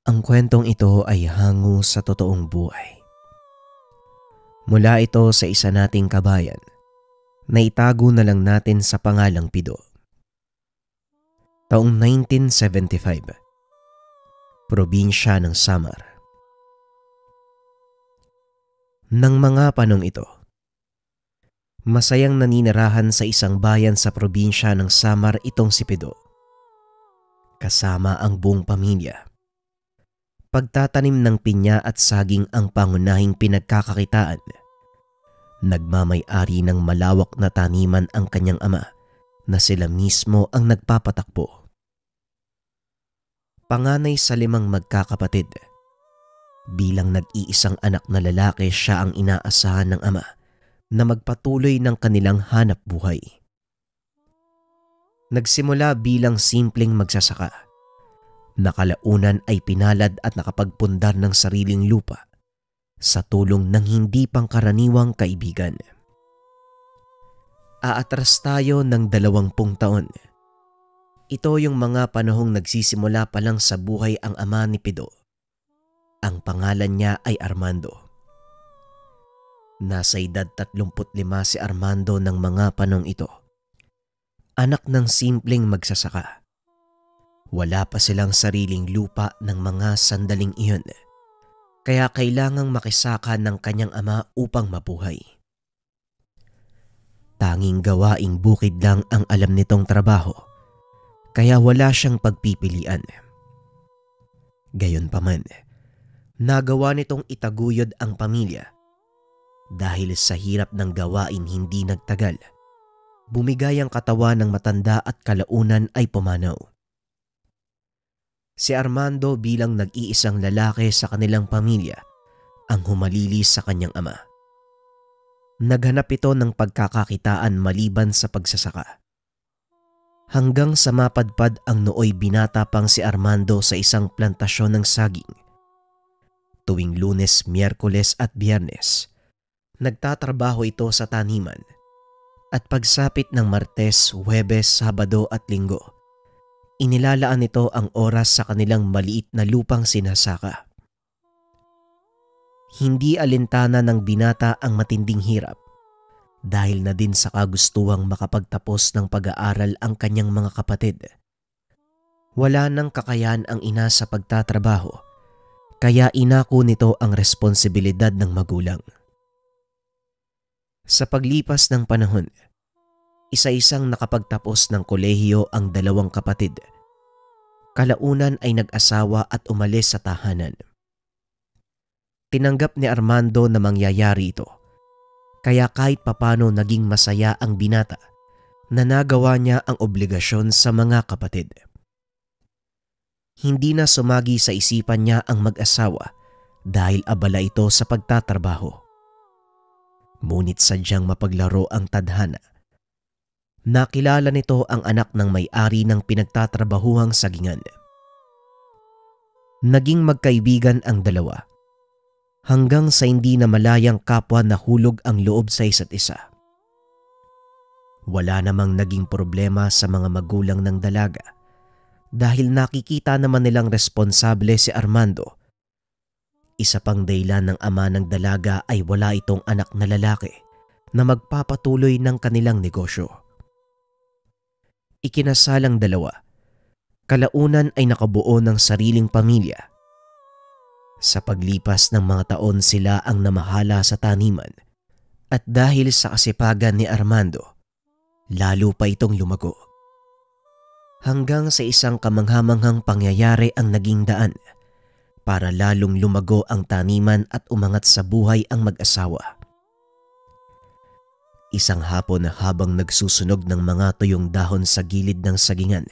Ang kwentong ito ay hango sa totoong buhay. Mula ito sa isa nating kabayan na itago na lang natin sa pangalang Pido. Taong 1975, probinsya ng Samar. Nang mga panong ito, masayang naninirahan sa isang bayan sa probinsya ng Samar itong si Pido. Kasama ang buong pamilya. Pagtatanim ng pinya at saging ang pangunahing pinagkakakitaan. Nagmamay-ari ng malawak na taniman ang kanyang ama na sila mismo ang nagpapatakbo. Panganay sa 5 magkakapatid. Bilang nag-iisang anak na lalaki, siya ang inaasahan ng ama na magpatuloy ng kanilang hanap buhay. Nagsimula bilang simpleng magsasaka. Nakalaunan ay pinalad at nakapagpundar ng sariling lupa sa tulong ng hindi pangkaraniwang kaibigan. Aatras tayo ng 20 taon. Ito yung mga panahong nagsisimula pa lang sa buhay ang ama ni Pido. Ang pangalan niya ay Armando. Nasa edad 35 si Armando ng mga panahong ito. Anak ng simpleng magsasaka. Wala pa silang sariling lupa ng mga sandaling iyon, kaya kailangang makisaka ng kanyang ama upang mabuhay. Tanging gawaing bukid lang ang alam nitong trabaho, kaya wala siyang pagpipilian. Gayunpaman, nagawa nitong itaguyod ang pamilya. Dahil sa hirap ng gawain hindi nagtagal, bumigay ang katawan ng matanda at kalaunan ay pumanaw. Si Armando bilang nag-iisang lalaki sa kanilang pamilya ang humalili sa kanyang ama. Naghanap ito ng pagkakakitaan maliban sa pagsasaka. Hanggang sa mapadpad ang nooy binata pang si Armando sa isang plantasyon ng saging. Tuwing Lunes, Miyerkules at Biyernes, nagtatrabaho ito sa taniman at pagsapit ng Martes, Huwebes, Sabado at Linggo, inilalaan nito ang oras sa kanilang maliit na lupang sinasaka. Hindi alintana ng binata ang matinding hirap dahil na din sa kagustuhang makapagtapos ng pag-aaral ang kanyang mga kapatid. Wala nang kakayahan ang ina sa pagtatrabaho, kaya inako nito ang responsibilidad ng magulang. Sa paglipas ng panahon, isa-isang nakapagtapos ng kolehiyo ang 2 kapatid. Kalaunan ay nag-asawa at umalis sa tahanan. Tinanggap ni Armando na mangyayari ito, kaya kahit papano naging masaya ang binata na nagawa niya ang obligasyon sa mga kapatid. Hindi na sumagi sa isipan niya ang mag-asawa dahil abala ito sa pagtatrabaho. Ngunit sadyang mapaglaro ang tadhana. Nakilala nito ang anak ng may-ari ng pinagtatrabahuhang sagingan. Naging magkaibigan ang dalawa hanggang sa hindi na malayang kapwa nahulog ang loob sa isa't isa. Wala namang naging problema sa mga magulang ng dalaga dahil nakikita naman nilang responsable si Armando. Isa pang dahilan ng ama ng dalaga ay wala itong anak na lalaki na magpapatuloy ng kanilang negosyo. Ikinasalang dalawa, kalaunan ay nakabuo ng sariling pamilya. Sa paglipas ng mga taon sila ang namahala sa taniman at dahil sa kasipagan ni Armando, lalo pa itong lumago. Hanggang sa isang kamanghamanghang pangyayari ang naging daan para lalong lumago ang taniman at umangat sa buhay ang mag-asawa. Isang hapon na habang nagsusunog ng mga tuyong dahon sa gilid ng sagingan,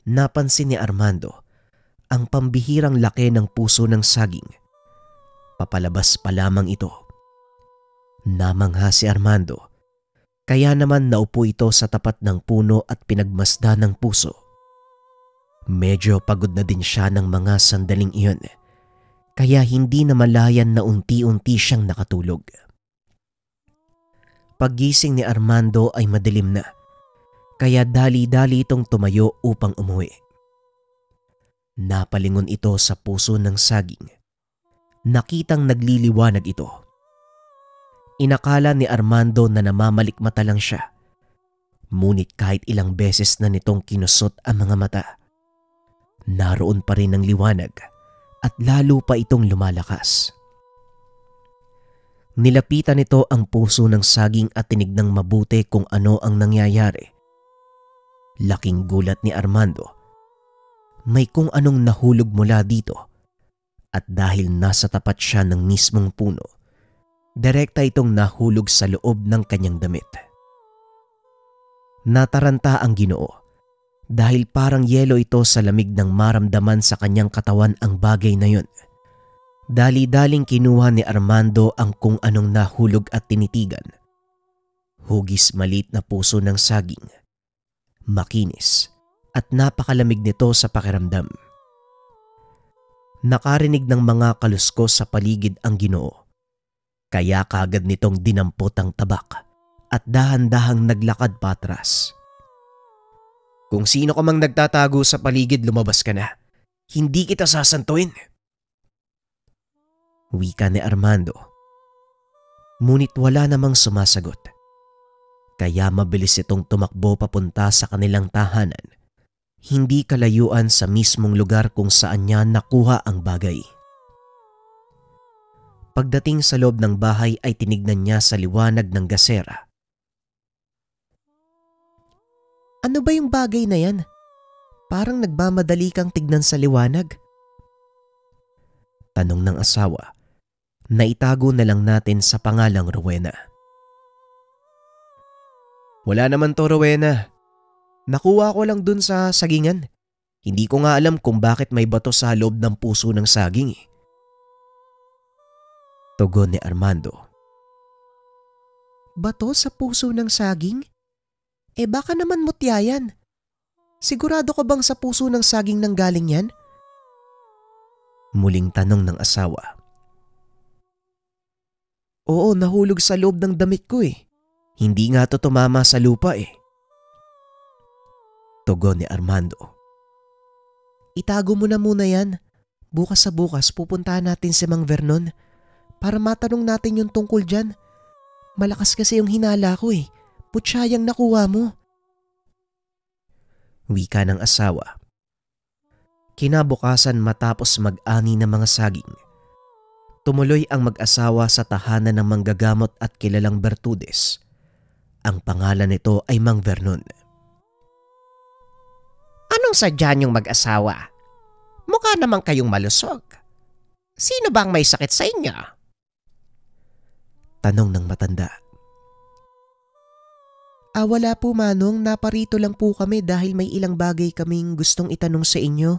napansin ni Armando ang pambihirang laki ng puso ng saging. Papalabas pa lamang ito. Namangha si Armando, kaya naman naupo ito sa tapat ng puno at pinagmasdan ng puso. Medyo pagod na din siya ng mga sandaling iyon, kaya hindi na malayan na unti-unti siyang nakatulog. Paggising ni Armando ay madilim na, kaya dali-dali itong tumayo upang umuwi. Napalingon ito sa puso ng saging. Nakitang nagliliwanag ito. Inakala ni Armando na namamalikmata lang siya. Ngunit kahit ilang beses na nitong kinusot ang mga mata, naroon pa rin ang liwanag at lalo pa itong lumalakas. Nilapitan nito ang puso ng saging at tinignang mabuti kung ano ang nangyayari. Laking gulat ni Armando. May kung anong nahulog mula dito at dahil nasa tapat siya ng mismong puno, direkta itong nahulog sa loob ng kanyang damit. Nataranta ang Ginoo dahil parang yelo ito sa lamig ng maramdaman sa kanyang katawan ang bagay na yun. Dali-daling kinuha ni Armando ang kung anong nahulog at tinitigan. Hugis maliit na puso ng saging. Makinis at napakalamig nito sa pakiramdam. Nakarinig ng mga kaluskos sa paligid ang Ginoo. Kaya kaagad nitong dinampot ang tabak at dahan-dahang naglakad patras. Kung sino ka mang nagtatago sa paligid, lumabas ka na. Hindi kita sasantuin. Wika ni Armando. Ngunit wala namang sumasagot. Kaya mabilis itong tumakbo papunta sa kanilang tahanan. Hindi kalayuan sa mismong lugar kung saan niya nakuha ang bagay. Pagdating sa loob ng bahay ay tinignan niya sa liwanag ng gasera. Ano ba yung bagay na yan? Parang nagmamadali kang tignan sa liwanag. Tanong ng asawa. Naitago na lang natin sa pangalang Rowena. Wala naman to, Rowena. Nakuha ko lang dun sa sagingan. Hindi ko nga alam kung bakit may bato sa loob ng puso ng saging eh. Tugon ni Armando. Bato sa puso ng saging? Baka naman mutya yan. Sigurado ka bang sa puso ng saging nang galing yan? Muling tanong ng asawa. Oo, nahulog sa loob ng damit ko eh. Hindi nga to tumama sa lupa eh. Tugon ni Armando. Itago mo na muna yan. Bukas sa bukas pupuntahan natin si Mang Vernon para matanong natin yung tungkol dyan. Malakas kasi yung hinala ko eh. Putsayang nakuha mo. Wika ng asawa. Kinabukasan matapos mag-ani ng mga saging, tumuloy ang mag-asawa sa tahanan ng manggagamot at kilalang Bertudes. Ang pangalan nito ay Mang Vernon. Anong sadya niyong mag-asawa? Mukha naman kayong malusog. Sino bang may sakit sa inyo? Tanong ng matanda. Wala po Manong, naparito lang po kami dahil may ilang bagay kaming gustong itanong sa inyo.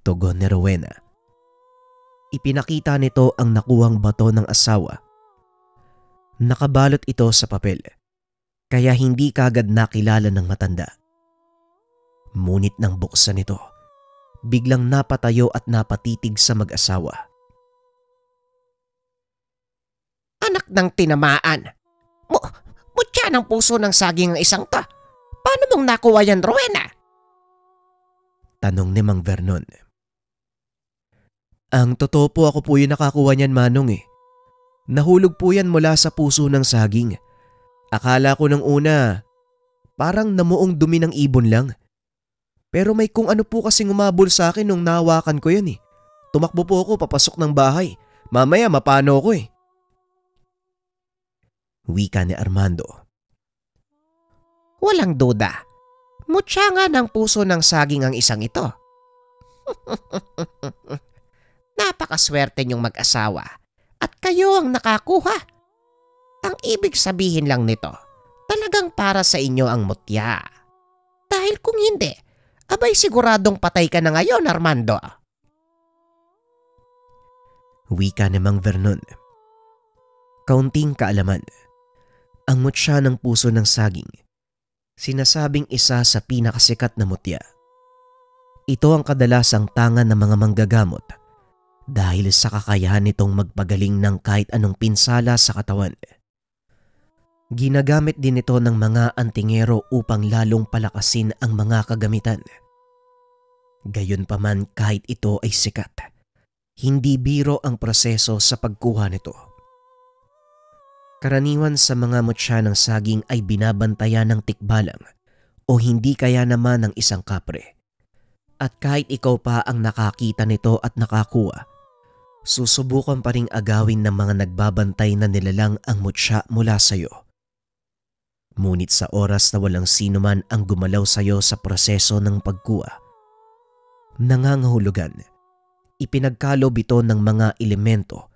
Tugon ni Rowena. Ipinakita nito ang nakuhang bato ng asawa. Nakabalot ito sa papel, kaya hindi kaagad nakilala ng matanda. Ngunit nang buksan ito, biglang napatayo at napatitig sa mag-asawa. Anak ng tinamaan! Mutya ng puso ng saging ang isang ta. Paano mong nakuha yan, Rowena? Tanong ni Mang Vernon. Ang totoo po, ako po yung nakakuha niyan, Manong eh. Nahulog po yan mula sa puso ng saging. Akala ko nung una, parang namuong dumi ng ibon lang. Pero may kung ano po kasing umabol sa akin nung nahawakan ko yan eh. Tumakbo po ako papasok ng bahay. Mamaya mapano ko eh. Wika ni Armando. Walang duda. Mutya nga ng puso ng saging ang isang ito. Napakaswerte niyong mag-asawa at kayo ang nakakuha. Ang ibig sabihin lang nito, talagang para sa inyo ang mutya. Dahil kung hindi, abay siguradong patay ka na ngayon, Armando. Wika ni Mang Vernon. Kaunting kaalaman. Ang mutya ng puso ng saging, sinasabing isa sa pinakasikat na mutya. Ito ang kadalasang tangan ng mga manggagamot dahil sa kakayahan nitong magpagaling ng kahit anong pinsala sa katawan. Ginagamit din ito ng mga antingero upang lalong palakasin ang mga kagamitan. Gayunpaman kahit ito ay sikat, hindi biro ang proseso sa pagkuha nito. Karaniwan sa mga mutya ng saging ay binabantayan ng tikbalang o hindi kaya naman ng isang kapre. At kahit ikaw pa ang nakakita nito at nakakuha, susubukan pa ring agawin ng mga nagbabantay na nilalang ang mutya mula sa iyo. Ngunit sa oras na walang sino man ang gumalaw sa iyo sa proseso ng pagkuha, nangangahulugan, ipinagkalob ito ng mga elemento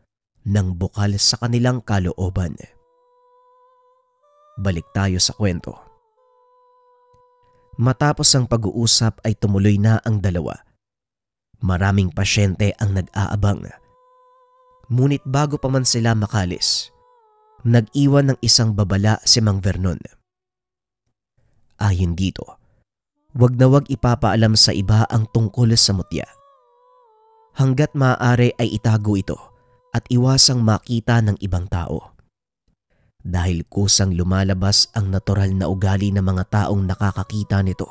ng bukal sa kanilang kalooban. Balik tayo sa kwento. Matapos ang pag-uusap ay tumuloy na ang dalawa. Maraming pasyente ang nag-aabang. Ngunit bago pa man sila makalis, nag-iwan ng isang babala si Mang Vernon. Ayon dito, wag na wag ipapaalam sa iba ang tungkol sa mutya. Hanggat maaari ay itago ito at iwasang makita ng ibang tao. Dahil kusang lumalabas ang natural na ugali ng mga taong nakakakita nito.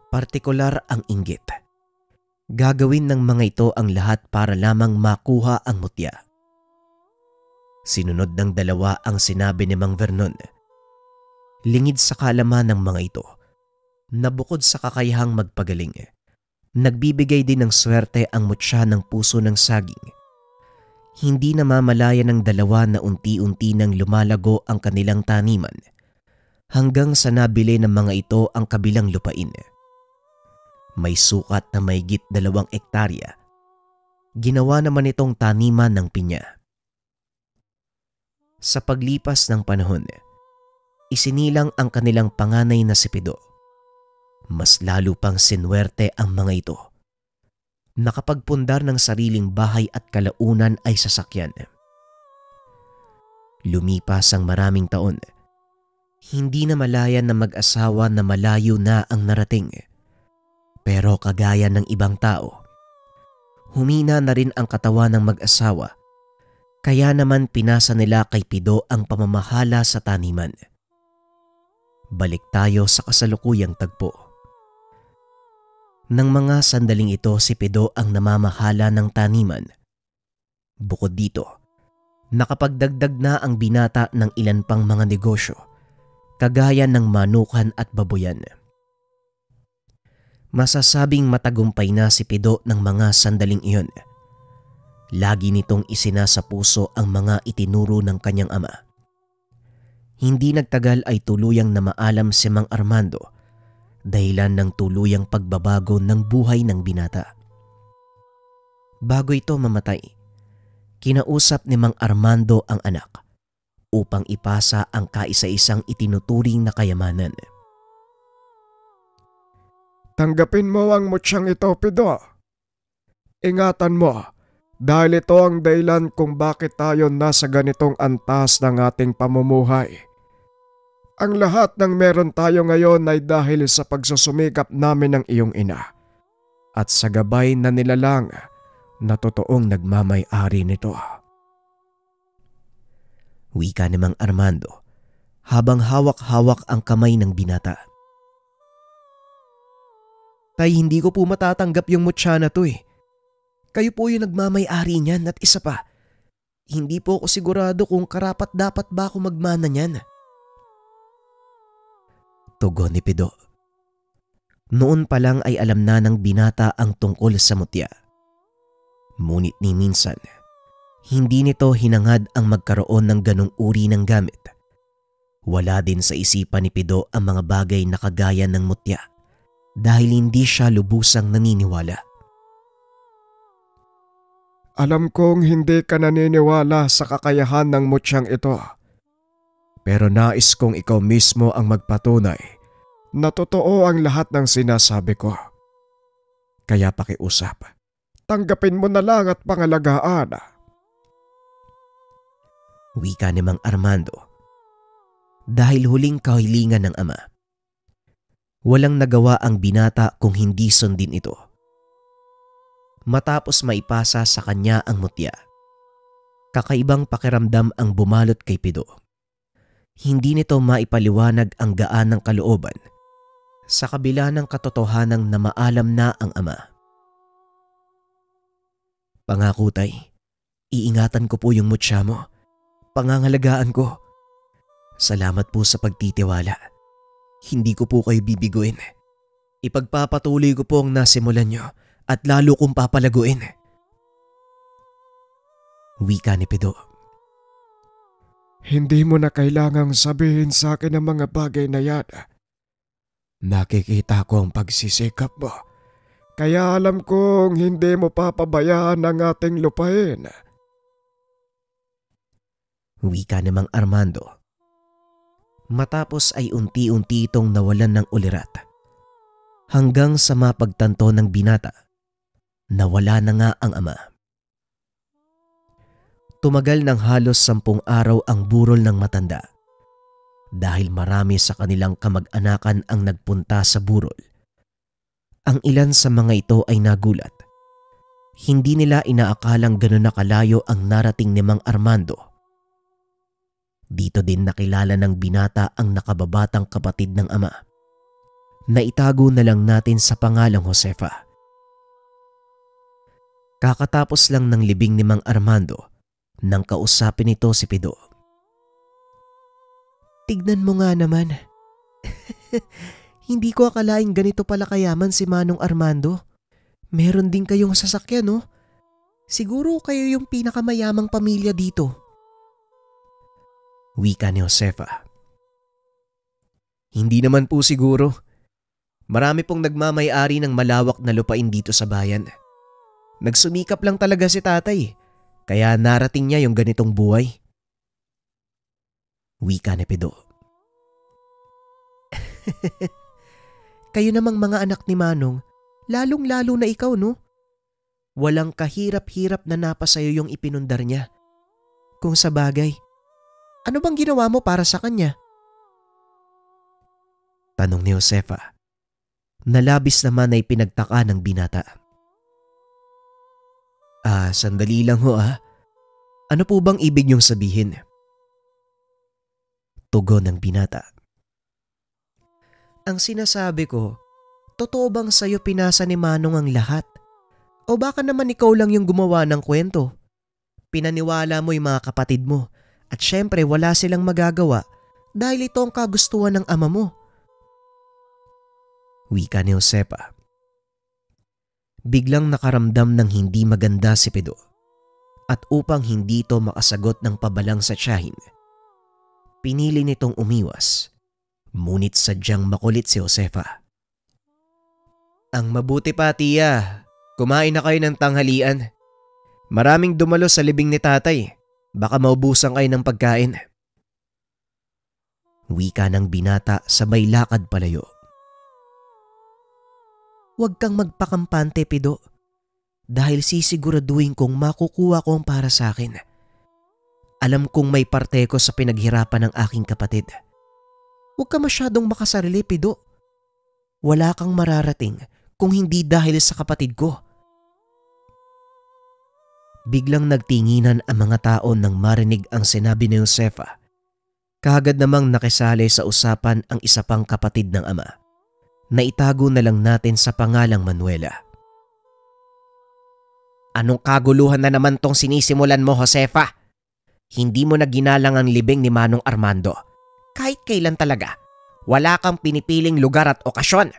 Partikular ang inggit. Gagawin ng mga ito ang lahat para lamang makuha ang mutya. Sinunod ng dalawa ang sinabi ni Mang Vernon. Lingid sa kaalaman ng mga ito, na bukod sa kakayahang magpagaling, nagbibigay din ng swerte ang mutya ng puso ng saging. Hindi namamalaya ng dalawa na unti-unti nang lumalago ang kanilang taniman hanggang sa nabili ng mga ito ang kabilang lupain. May sukat na mahigit 2 ektarya. Ginawa naman itong taniman ng pinya. Sa paglipas ng panahon, isinilang ang kanilang panganay na si Pido. Mas lalo pang sinwerte ang mga ito. Nakapagpundar ng sariling bahay at kalaunan ay sasakyan. Lumipas ang maraming taon. Hindi na malayan na mag-asawa na malayo na ang narating. Pero kagaya ng ibang tao, humina na rin ang katawan ng mag-asawa. Kaya naman pinasa nila kay Pido ang pamamahala sa taniman. Balik tayo sa kasalukuyang tagpo. Nang mga sandaling ito si Pido ang namamahala ng taniman. Bukod dito, nakapagdagdag na ang binata ng ilan pang mga negosyo, kagaya ng manukan at baboyan. Masasabing matagumpay na si Pido ng mga sandaling iyon. Lagi nitong isinasa puso ang mga itinuro ng kanyang ama. Hindi nagtagal ay tuluyang namaalam si Mang Armando, dahilan ng tuluyang pagbabago ng buhay ng binata. Bago ito mamatay, kinausap ni Mang Armando ang anak upang ipasa ang kaisa-isang itinuturing na kayamanan. Tanggapin mo ang mutyang ito, Pido. Ingatan mo, dahil ito ang dahilan kung bakit tayo nasa ganitong antas ng ating pamumuhay. Ang lahat ng meron tayo ngayon ay dahil sa pagsusumikap namin ng iyong ina at sa gabay na nilalang na totoong nagmamay-ari nito. Wika ni Mang Armando habang hawak-hawak ang kamay ng binata. Tay, hindi ko po matatanggap yung mutya na to eh. Kayo po yung nagmamay-ari niyan at isa pa, hindi po ako sigurado kung karapat-dapat ba ako magmana niyan. Tugon ni Pido. Noon pa lang ay alam na ng binata ang tungkol sa mutya. Ngunit ni minsan, hindi nito hinangad ang magkaroon ng ganong uri ng gamit. Wala din sa isipan ni Pido ang mga bagay na kagaya ng mutya dahil hindi siya lubusang naniniwala. Alam kong hindi ka naniniwala sa kakayahan ng mutyang ito. Pero nais kong ikaw mismo ang magpatunay na totoo ang lahat ng sinasabi ko. Kaya pakiusap, tanggapin mo na lang at pangalagaan. Wika ni Mang Armando. Dahil huling kahilingan ng ama, walang nagawa ang binata kung hindi sundin ito. Matapos maipasa sa kanya ang mutya, kakaibang pakiramdam ang bumalot kay Pido. Hindi nito maipaliwanag ang gaan ng kalooban sa kabila ng katotohanang na maalam na ang ama. Pangako tay, iingatan ko po yung mutya mo. Pangangalagaan ko. Salamat po sa pagtitiwala. Hindi ko po kayo bibiguin. Ipagpapatuloy ko po ang nasimulan nyo at lalo kong papalaguin. Wika ni Pido. Hindi mo na kailangang sabihin sa akin ang mga bagay na yan. Nakikita ko ang pagsisikap mo. Kaya alam kong hindi mo papabayaan ang ating lupain. Wika ni Mang Armando. Matapos ay unti-unti itong nawalan ng ulirat. Hanggang sa mapagtanto ng binata, nawala na nga ang ama. Tumagal ng halos 10 araw ang burol ng matanda. Dahil marami sa kanilang kamag-anakan ang nagpunta sa burol. Ang ilan sa mga ito ay nagulat. Hindi nila inaakalang gano'n na kalayo ang narating ni Mang Armando. Dito din nakilala ng binata ang nakababatang kapatid ng ama. Naitago na lang natin sa pangalang Josefa. Kakatapos lang ng libing ni Mang Armando nang kausapin nito si Pido. Tignan mo nga naman. Hindi ko akalaing ganito pala kayaman si Manong Armando. Meron din kayong sasakyan, no? Siguro kayo yung pinakamayamang pamilya dito. Wika ni Josefa. Hindi naman po siguro. Marami pong nagmamay-ari ng malawak na lupain dito sa bayan. Nagsumikap lang talaga si tatay, kaya narating niya yung ganitong buhay. Wika ni Pido. Kayo namang mga anak ni Manong, lalong-lalo na ikaw, no? Walang kahirap-hirap na napasayo yung ipinundar niya. Kung sa bagay, ano bang ginawa mo para sa kanya? Tanong ni Josefa. Nalabis naman ay pinagtaka ng binata. Sandali lang ho . Ano po bang ibig niyong sabihin? Tugon ng binata. Ang sinasabi ko, totoo bang sa'yo pinasa ni Manong ang lahat? O baka naman ikaw lang yung gumawa ng kwento? Pinaniwala mo yung mga kapatid mo at syempre wala silang magagawa dahil ito ang kagustuhan ng ama mo. Wika ni Josefa. Biglang nakaramdam ng hindi maganda si Pido at upang hindi ito makasagot ng pabalang sa tiyahin, pinili nitong umiwas. Ngunit sadyang makulit si Josefa. Ang mabuti pa tiya, kumain na kayo ng tanghalian. Maraming dumalo sa libing ni tatay. Baka maubusan kayo ng pagkain. Wika ng binata sabay lakad palayo. Huwag kang magpakampante, Pido. Dahil sisiguraduhin kong makukuha ko ang para sa akin. Alam kong may parte ko sa pinaghirapan ng aking kapatid. Huwag ka masyadong makasarili, Pido. Wala kang mararating kung hindi dahil sa kapatid ko. Biglang nagtinginan ang mga tao nang marinig ang sinabi ni Josefa. Kaagad namang nakisali sa usapan ang isa pang kapatid ng ama. Naitago na lang natin sa pangalang Manuela. Anong kaguluhan na naman tong sinisimulan mo, Josefa? Hindi mo na ginalang ang libing ni Manong Armando. Kahit kailan talaga, wala kang pinipiling lugar at okasyon.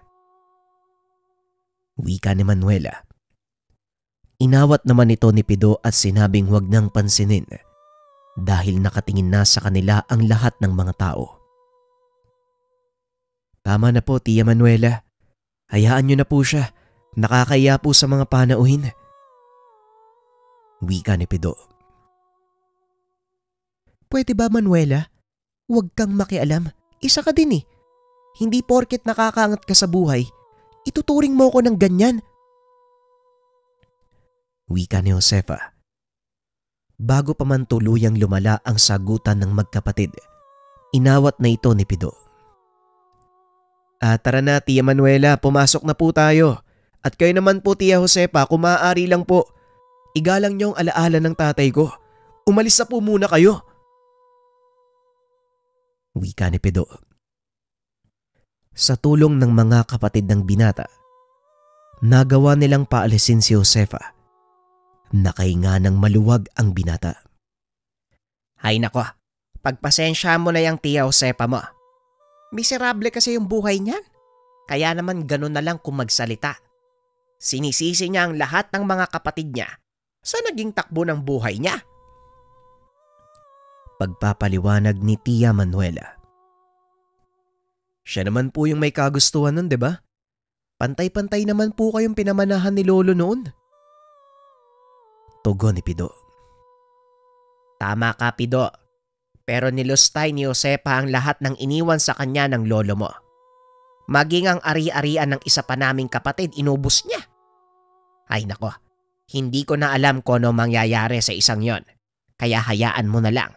Wika ni Manuela. Inawat naman ito ni Pido at sinabing huwag nang pansinin dahil nakatingin na sa kanila ang lahat ng mga tao. Tama na po, Tia Manuela. Hayaan niyo na po siya. Nakakaya po sa mga panauhin. Wika ni Pido. Pwede ba, Manuela? Huwag kang makialam. Isa ka din eh. Hindi porket nakakaangat ka sa buhay, ituturing mo ko ng ganyan. Wika ni Josefa. Bago pa man tuluyang lumala ang sagutan ng magkapatid, inawat na ito ni Pido. Tara na, Tia Manuela, pumasok na po tayo. At kayo naman po, Tia Josefa, kung maaari lang po, igalang niyo ang alaala ng tatay ko. Umalis na po muna kayo. Wika ni Pido. Sa tulong ng mga kapatid ng binata, nagawa nilang paalisin si Josefa. Nakahinga ng maluwag ang binata. Hay nako, pagpasensya mo na yung tiya Josefa mo. Miserable kasi yung buhay niyan. Kaya naman ganun na lang kung magsalita. Sinisisi niya ang lahat ng mga kapatid niya sa naging takbo ng buhay niya. Pagpapaliwanag ni Tia Manuela. Siya naman po yung may kagustuhan nun, 'di ba? Pantay-pantay naman po kayong pinamanahan ni Lolo noon. Tugon ni Pido. Tama ka, Pido. Pero nilustay ni Josefa ang lahat ng iniwan sa kanya ng lolo mo. Maging ang ari-arian ng isa pa naming kapatid, inubos niya. Ay nako, hindi ko na alam kung ano mangyayari sa isang yon. Kaya hayaan mo na lang.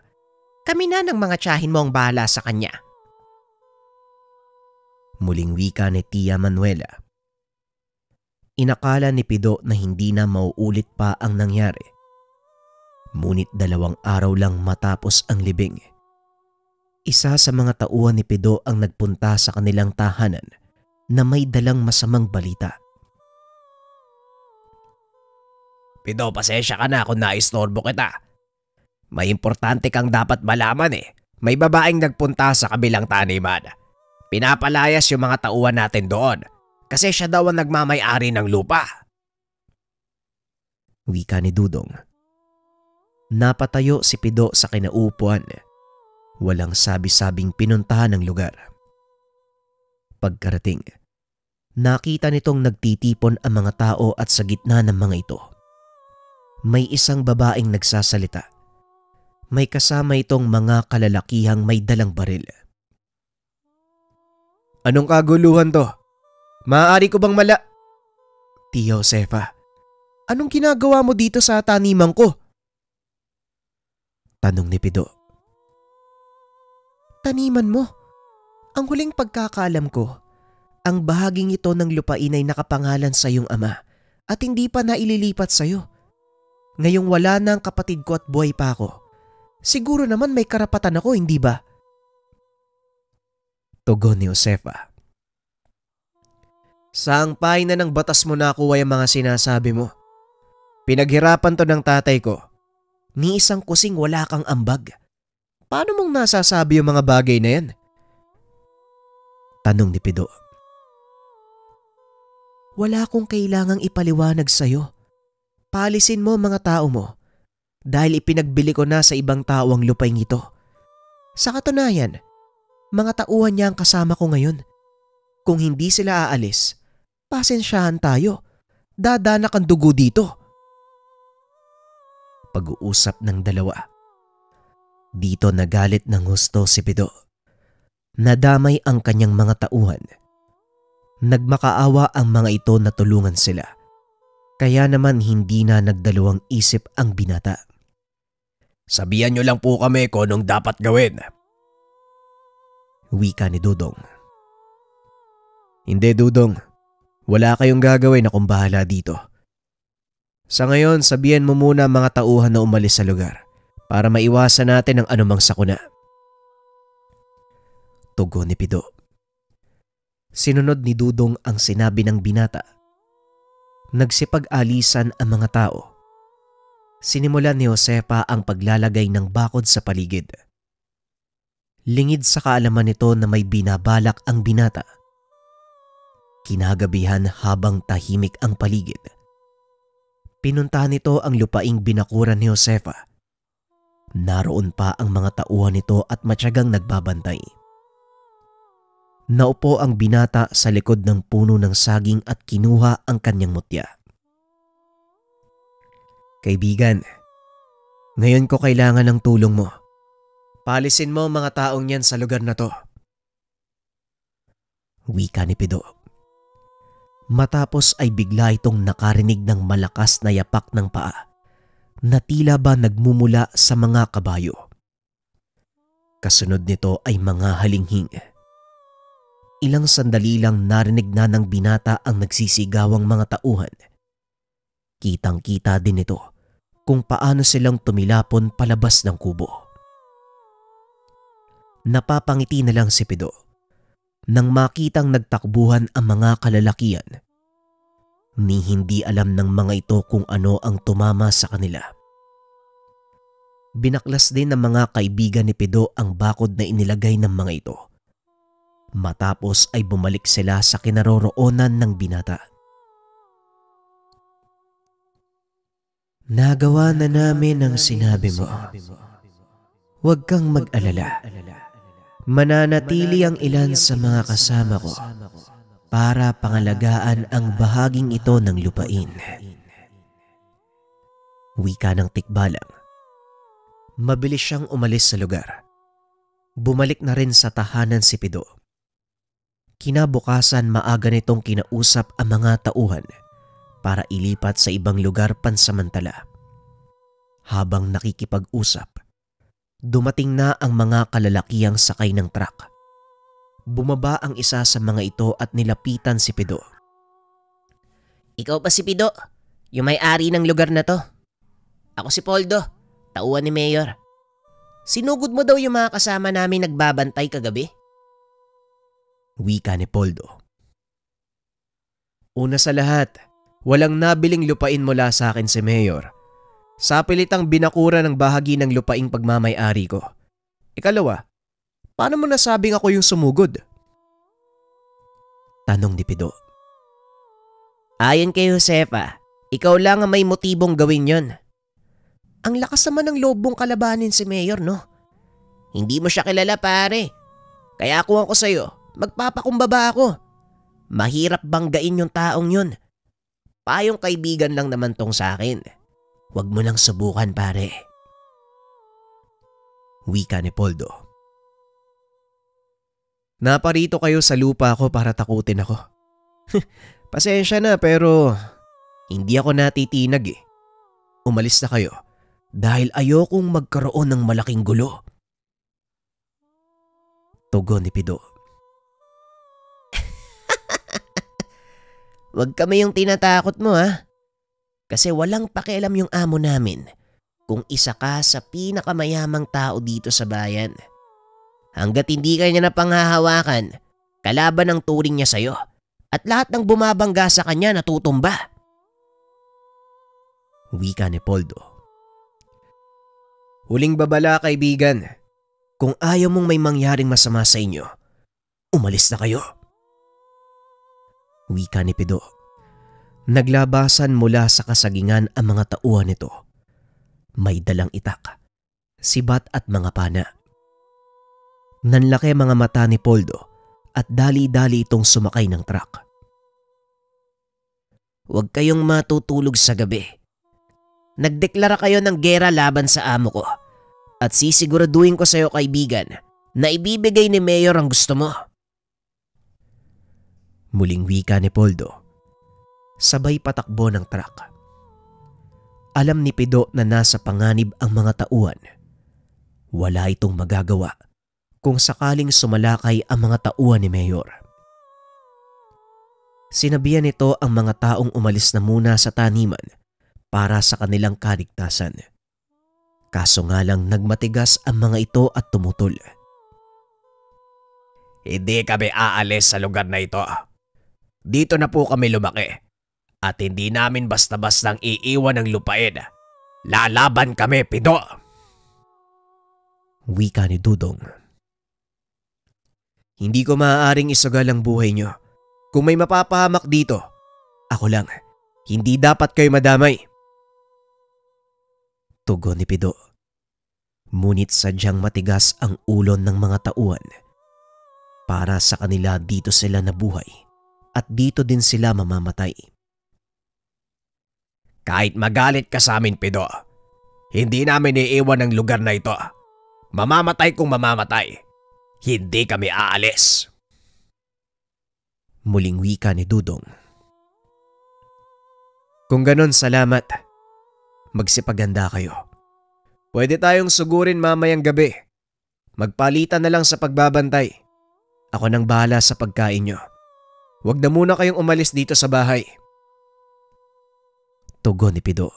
Kami na ng mga tiyahin mo ang bahala sa kanya. Muling wika ni Tia Manuela. Inakala ni Pido na hindi na mauulit pa ang nangyari. Ngunit 2 araw lang matapos ang libing, isa sa mga tauhan ni Pido ang nagpunta sa kanilang tahanan na may dalang masamang balita. Pido, pasensya ka na kung naistorbo kita. May importante kang dapat malaman eh. May babaeng nagpunta sa kabilang taniman. Pinapalayas yung mga tauhan natin doon kasi siya daw ang nagmamay-ari ng lupa. Wika ni Dudong. Napatayo si Pido sa kinaupuan. Walang sabi-sabing pinuntahan ng lugar. Pagkarating, nakita nitong nagtitipon ang mga tao at sa gitna ng mga ito, may isang babaeng nagsasalita. May kasama itong mga kalalakihang may dalang baril. Anong kaguluhan to? Maaari ko bang Tia Josefa, anong ginagawa mo dito sa taniman ko? Tanong ni Pido. Taniman mo? Ang huling pagkakaalam ko, ang bahaging ito ng lupain ay nakapangalan sa iyong ama at hindi pa naililipat sa iyo. Ngayong wala na ang kapatid ko at buhay pa ako. Siguro naman may karapatan ako, hindi ba? Tugon ni Josefa. Saang pahina ng batas mo nakuha yung mga sinasabi mo? Pinaghirapan to ng tatay ko. Ni isang kusing wala kang ambag. Paano mong nasasabi yung mga bagay na yan? Tanong ni Pido. Wala akong kailangang ipaliwanag sa'yo. Paalisin mo mga tao mo dahil ipinagbili ko na sa ibang tao ang lupaing ito. Sa katunayan, mga tauhan niya ang kasama ko ngayon. Kung hindi sila aalis, pasensyahan tayo. Dadanak ang dugo dito. Pag-uusap ng dalawa. Dito nagalit ng husto si Pido. Nadamay ang kanyang mga tauhan. Nagmakaawa ang mga ito na tulungan sila. Kaya naman hindi na nagdalawang isip ang binata. Sabihan niyo lang po kami kung anong dapat gawin. Wika ni Dudong. Hindi, Dudong. Wala kayong gagawin, akong bahala dito. Sa ngayon, sabihan mo muna mga tauhan na umalis sa lugar para maiwasan natin ang anumang sakuna. Tugon ni Pido. Sinunod ni Dudong ang sinabi ng binata. Nagsipag-alisan ang mga tao. Sinimulan ni Josefa ang paglalagay ng bakod sa paligid. Lingid sa kaalaman nito na may binabalak ang binata. Kinagabihan habang tahimik ang paligid. Pinuntahan nito ang lupaing binakuran ni Josefa. Naroon pa ang mga tauhan nito at matyagang nagbabantay. Naupo ang binata sa likod ng puno ng saging at kinuha ang kanyang mutya. Kaibigan, ngayon ko kailangan ng tulong mo. Paalisin mo mga taong yan sa lugar na to. Wika ni Pido. Matapos ay bigla itong nakarinig ng malakas na yapak ng paa na tila ba nagmumula sa mga kabayo. Kasunod nito ay mga halinghing. Ilang sandali lang narinig na ng binata ang nagsisigawang mga tauhan. Kitang-kita din ito kung paano silang tumilapon palabas ng kubo. Napapangiti na lang si Pido. nang makitang nagtakbuhan ang mga kalalakian. Ni hindi alam ng mga ito kung ano ang tumama sa kanila. Binaklas din ng mga kaibigan ni Pido ang bakod na inilagay ng mga ito. Matapos ay bumalik sila sa kinaroroonan ng binata. Nagawa na namin ang sinabi mo. Huwag kang mag-alala. Mananatili ang ilan sa mga kasama ko para pangalagaan ang bahaging ito ng lupain. Wika ng tikbalang. Mabilis siyang umalis sa lugar. Bumalik na rin sa tahanan si Pido. Kinabukasan maaga nitong kinausap ang mga tauhan para ilipat sa ibang lugar pansamantala. Habang nakikipag-usap, dumating na ang mga kalalakihang sakay ng truck. Bumaba ang isa sa mga ito at nilapitan si Pido. Ikaw pa si Pido, yung may-ari ng lugar na to. Ako si Poldo, tauhan ni Mayor. Sinugod mo daw yung mga kasama namin nagbabantay kagabi? Wika ni Poldo. Una sa lahat, walang nabiling lupain mula sa akin si Mayor. Sa pilitang binakura ng bahagi ng lupaing pagmamay-ari ko. Ikalawa, paano mo nasabing ako yung sumugod? Tanong ni Pido. Ayon kay Josefa, ikaw lang ang may motibong gawin yon. Ang lakas naman ng loob mong kalabanin si Mayor, no? Hindi mo siya kilala, pare. Kaya kung ako sa'yo, magpapakumbaba ako. Mahirap banggain yung taong yun. Payong kaibigan lang naman tong sa akin. Huwag mo lang subukan, pare. Wika ni Poldo. Naparito kayo sa lupa ko para takutin ako. Pasensya na pero hindi ako natitinag eh. Umalis na kayo dahil ayokong magkaroon ng malaking gulo. Tugon ni Pido. Huwag kami yung tinatakot mo, ha? Kasi walang pakialam yung amo namin kung isa ka sa pinakamayamang tao dito sa bayan. Hanggat hindi ka niya napanghahawakan, kalaban ang turing niya sa'yo at lahat ng bumabangga sa kanya natutumba. Wika ni Poldo. Huling babala, kaibigan. Kung ayaw mong may mangyaring masama sa inyo, umalis na kayo. Wika ni Pido. Naglabasan mula sa kasagingan ang mga tauhan nito. May dalang itak, sibat at mga pana. Nanlaki mga mata ni Poldo at dali-dali itong sumakay ng truck. Huwag kayong matutulog sa gabi. Nagdeklara kayo ng gera laban sa amo ko at sisiguraduhin ko sa iyo, kaibigan, na ibibigay ni Mayor ang gusto mo. Muling wika ni Poldo. Sabay patakbo ng truck. Alam ni Pido na nasa panganib ang mga tauhan. Wala itong magagawa kung sakaling sumalakay ang mga tauhan ni Mayor. Sinabihan nito ang mga taong umalis na muna sa taniman para sa kanilang kaligtasan. Kaso nga lang nagmatigas ang mga ito at tumutol. Hindi kami aalis sa lugar na ito. Dito na po kami lumaki at hindi namin basta-bastang iiwan ng lupain. Lalaban kami, Pido! Wika ni Dudong. Hindi ko maaaring isugal ang buhay nyo. Kung may mapapahamak dito, ako lang. Hindi dapat kayo madamay. Tugon ni Pido. Ngunit sadyang matigas ang ulon ng mga tauhan. Para sa kanila dito sila nabuhay at dito din sila mamamatay. Kahit magalit ka sa amin, Pido, hindi namin iiwan ang lugar na ito. Mamamatay kung mamamatay. Hindi kami aalis. Muling wika ni Dudong. Kung ganon, salamat. Magsipaganda kayo. Pwede tayong sugurin mamayang gabi. Magpalitan na lang sa pagbabantay. Ako nang bahala sa pagkain nyo. Huwag na muna kayong umalis dito sa bahay. Tugon ni Pido.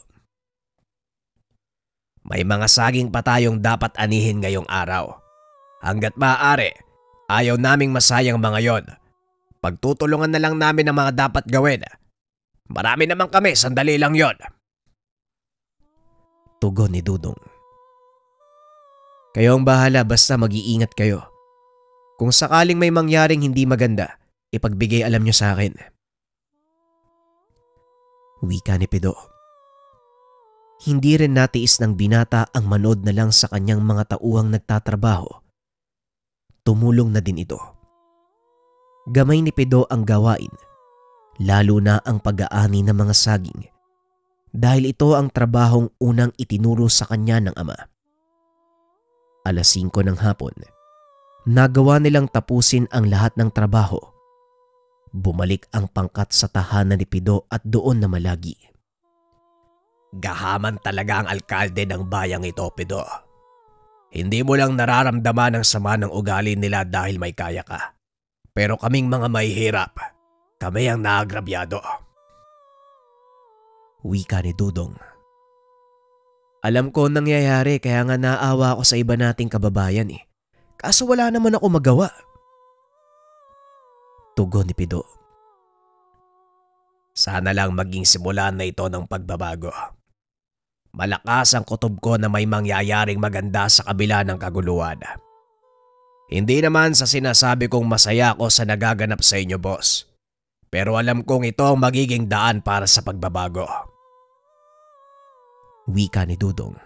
May mga saging pa tayong dapat anihin ngayong araw. Hanggat maaari, Ayaw naming masayang mga yon. Pagtutulungan na lang namin ang mga dapat gawin. Marami naman kami, sandali lang yon. Tugon ni Dudong. Kayo ang bahala basta mag-iingat kayo. Kung sakaling may mangyaring hindi maganda, ipagbigay alam nyo sa akin. Wika ni Pido. Hindi rin natiis ng binata ang manood na lang sa kanyang mga tauhang nagtatrabaho. Tumulong na din ito. Gamay ni Pido ang gawain, lalo na ang pag-aani ng mga saging, dahil ito ang trabahong unang itinuro sa kanya ng ama. 5:00 ng hapon, nagawa nilang tapusin ang lahat ng trabaho. Bumalik ang pangkat sa tahanan ni Pido at doon na malagi. Gahaman talaga ang alkalde ng bayang ito, Pido. Hindi mo lang nararamdaman ang sama ng ugali nila dahil may kaya ka. Pero kaming mga mahihirap, kami ang naagrabyado. Wika ni Dudong. Alam ko nangyayari kaya nga naawa ako sa iba nating kababayan eh. Kaso wala naman ako magawa. Tugon ni Pido. Sana lang maging simula na ito ng pagbabago. Malakas ang kutob ko na may mangyayaring maganda sa kabila ng kaguluhan. Hindi naman sa sinasabi kong masaya ako sa nagaganap sa inyo, boss. Pero alam kong ito ang magiging daan para sa pagbabago. Wika ni Dudong.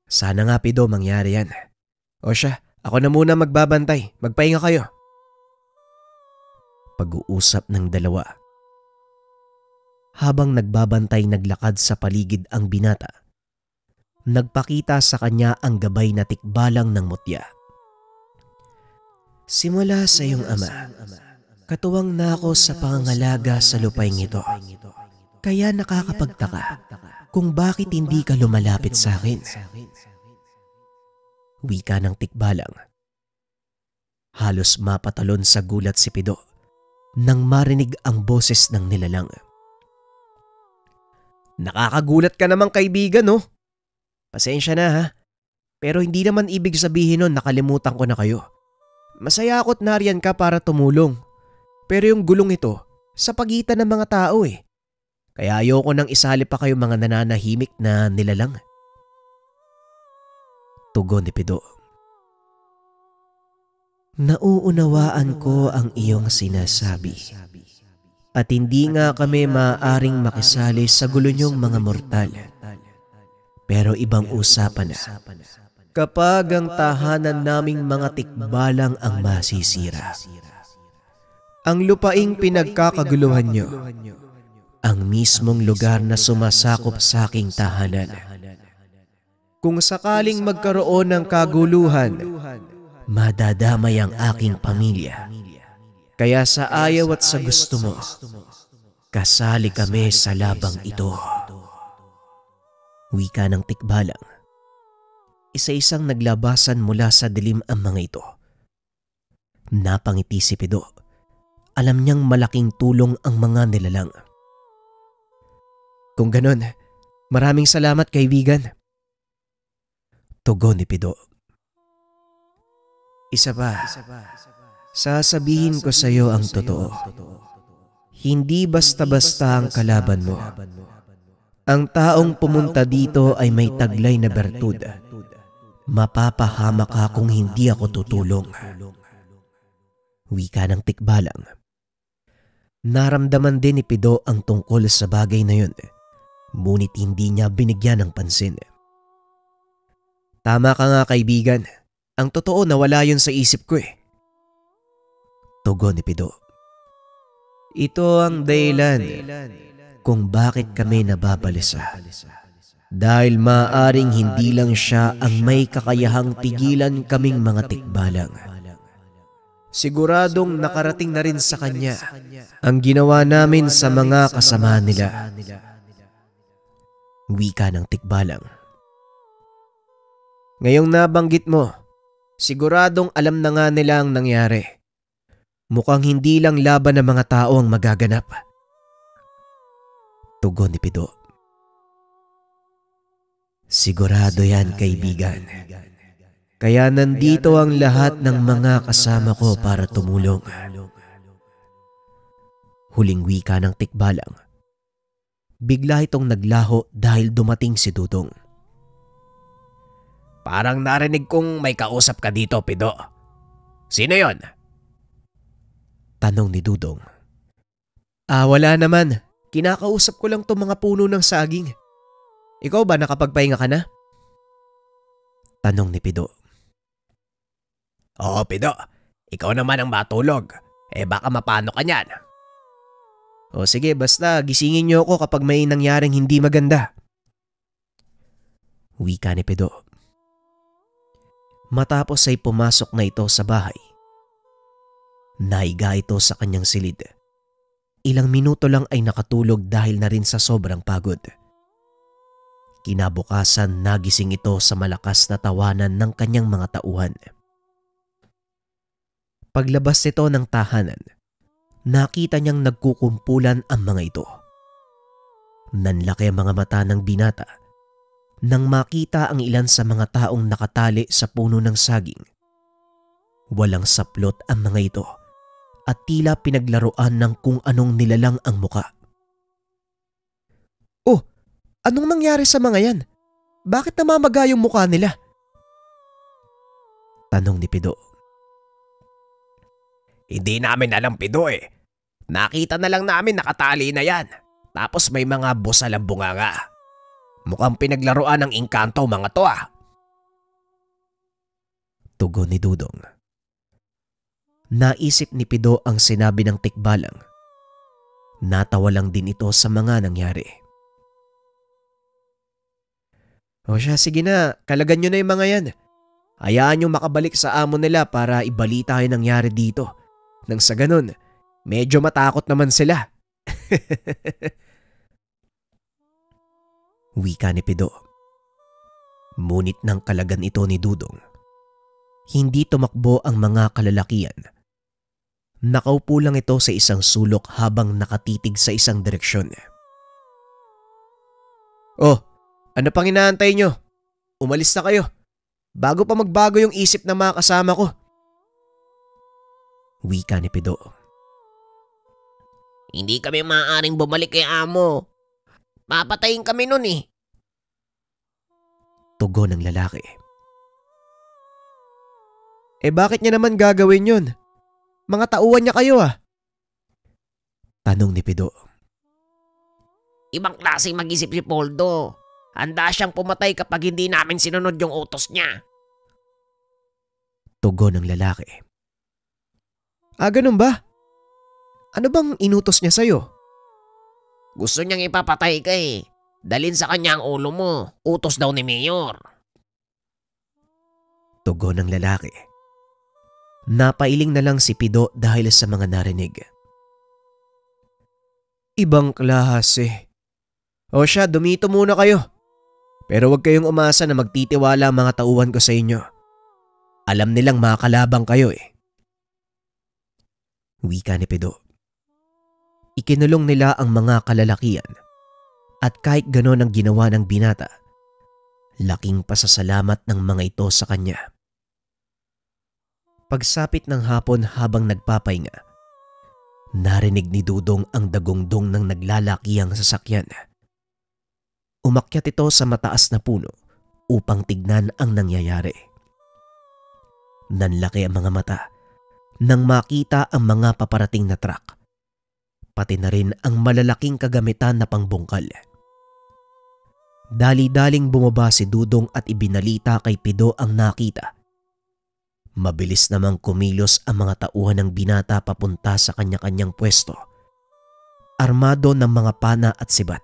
Sana nga, Pido, mangyari yan. O siya, ako na muna magbabantay. Magpahinga kayo. Pag-uusap ng dalawa. Habang nagbabantay, naglakad sa paligid ang binata. Nagpakita sa kanya ang gabay na tikbalang ng mutya. Simula sa iyong ama, katuwang na ako sa pangangalaga sa lupaing ito. Kaya nakakapagtaka kung bakit hindi ka lumalapit sa akin. Wika ng tikbalang. Halos mapatalon sa gulat si Pido nang marinig ang boses ng nilalang. Nakakagulat ka namang kaibigan, no? Pasensya na ha, pero hindi naman ibig sabihin nun nakalimutan ko na kayo. Masaya ako't nariyan ka para tumulong. Pero yung gulong ito, sa pagitan ng mga tao eh. Kaya ayoko nang isali pa kayo mga nananahimik na nilalang. Tugon ni Pido. Nauunawaan ko ang iyong sinasabi. At hindi nga kami maaaring makisali sa gulo niyong mga mortal. Pero ibang usapan na. Kapag ang tahanan naming mga tikbalang ang masisira. Ang lupaing pinagkakaguluhan niyo, ang mismong lugar na sumasakop sa aking tahanan. Kung sakaling magkaroon ng kaguluhan, madadamay ang aking pamilya. Kaya sa ayaw at sa gusto mo, kasali kami sa labang ito. Wika ng tikbalang. Isa-isang naglabasan mula sa dilim ang mga ito. Napangiti si Pido. Alam niyang malaking tulong ang mga nilalang. Kung ganon, maraming salamat kaibigan. Tugon ni Pido. Isa pa, sasabihin ko sa iyo ang totoo. Hindi basta-basta ang kalaban mo. Ang taong pumunta dito ay may taglay na bertud. Mapapahamak ka kung hindi ako tutulong. Wika ng tikbalang. Naramdaman din ni Pido ang tungkol sa bagay na yun. Ngunit hindi niya binigyan ng pansin. Tama ka nga kaibigan. Ang totoo nawala yun sa isip ko eh. Tugon ni Pido. Ito ang dahilan kung bakit kami nababalisa. Dahil maaring hindi lang siya ang may kakayahang pigilan kaming mga tikbalang. Siguradong nakarating na rin sa kanya ang ginawa namin sa mga kasama nila. Wika ng tikbalang. Ngayong nabanggit mo, siguradong alam na nga nila ang nangyari. Mukhang hindi lang laban ng mga tao ang magaganap. Tugon ni Pido. Sigurado yan kaibigan. Kaya nandito ang lahat ng mga kasama ko para tumulong. Huling wika ng tikbalang. Bigla itong naglaho dahil dumating si Dudong. Parang narinig kong may kausap ka dito, Pido. Sino yon? Tanong ni Dudong. Wala naman. Kinakausap ko lang tong mga puno ng saging. Ikaw ba nakapagpahinga ka na? Tanong ni Pido. Oo, Pido. Ikaw naman ang matulog. Baka mapano ka niyan. O sige, basta gisingin niyo ako kapag may nangyaring hindi maganda. Wika ni Pido. Matapos ay pumasok na ito sa bahay. Naiga ito sa kanyang silid. Ilang minuto lang ay nakatulog dahil na rin sa sobrang pagod. Kinabukasan nagising ito sa malakas na tawanan ng kanyang mga tauhan. Paglabas nito ng tahanan, nakita niyang nagkukumpulan ang mga ito. Nanlaki ang mga mata ng binata nang makita ang ilan sa mga taong nakatali sa puno ng saging. Walang saplot ang mga ito at tila pinaglaruan ng kung anong nilalang ang muka. Oh, anong nangyari sa mga yan? Bakit namamaga yung mukha nila? Tanong ni Pido. Hindi namin alam, Pido Nakita na lang namin nakatali na yan. Tapos may mga busal ang bunganga. Mukhang pinaglaruan ng engkanto mga to Tugon ni Dudong. Naisip ni Pido ang sinabi ng tikbalang. Natawa lang din ito sa mga nangyari. O siya, sige na, kalagan nyo na yung mga yan. Hayaan nyo makabalik sa amo nila para ibalita yung nangyari dito. Nang sa ganun, medyo matakot naman sila. Wika ni Pido. Ngunit nang kalagan ito ni Dudong, hindi tumakbo ang mga kalalakian. Nakaupo lang ito sa isang sulok habang nakatitig sa isang direksyon. Oh, ano pang inaantay nyo? Umalis na kayo. Bago pa magbago yung isip ng mga kasama ko. Wika ni Pido. Hindi kami maaaring bumalik kay amo. Papatayin kami nun Tugon ng lalaki. Bakit niya naman gagawin yun? Mga tauhan niya kayo Tanong ni Pido. Ibang klaseng mag-isip si Poldo. Handa siyang pumatay kapag hindi namin sinunod yung utos niya. Tugon ng lalaki. Ganun ba? Ano bang inutos niya sa'yo? Gusto niyang ipapatay ka Dalin sa kanya ang ulo mo. Utos daw ni Mayor. Tugon ng lalaki. Napailing na lang si Pido dahil sa mga narinig. Ibang klase. O siya, dumito muna kayo. Pero huwag kayong umasa na magtitiwala ang mga tauhan ko sa inyo. Alam nilang makakalabang kayo Wika ni Pido. Ikinulong nila ang mga kalalakian at kahit ganon ang ginawa ng binata, laking pasasalamat ng mga ito sa kanya. Pagsapit ng hapon habang nagpapahinga, narinig ni Dudong ang dagongdong ng naglalakihang sasakyan. Umakyat ito sa mataas na puno upang tignan ang nangyayari. Nanlaki ang mga mata nang makita ang mga paparating na truck, pati na rin ang malalaking kagamitan na pangbungkal. Dali-daling bumaba si Dudong at ibinalita kay Pido ang nakita. Mabilis namang kumilos ang mga tauhan ng binata papunta sa kanya-kanyang pwesto. Armado ng mga pana at sibat.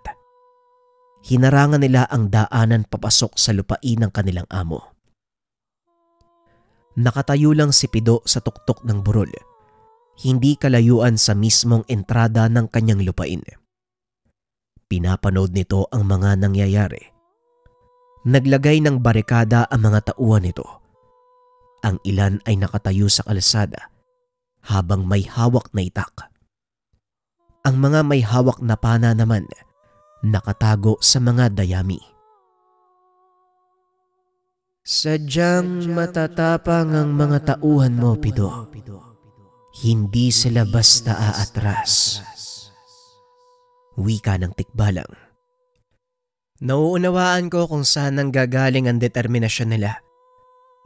Hinarangan nila ang daanan papasok sa lupain ng kanilang amo. Nakatayo lang si Pido sa tuktok ng burol, hindi kalayuan sa mismong entrada ng kanyang lupain. Pinapanood nito ang mga nangyayari. Naglagay ng barikada ang mga tauhan nito. Ang ilan ay nakatayo sa kalsada habang may hawak na itak. Ang mga may hawak na pana naman nakatago sa mga dayami. Sadyang matatapang ang mga tauhan mo, Pido. Hindi sila basta aatras. Wika ng tikbalang. Nauunawaan ko kung saan nanggagaling ang determinasyon nila.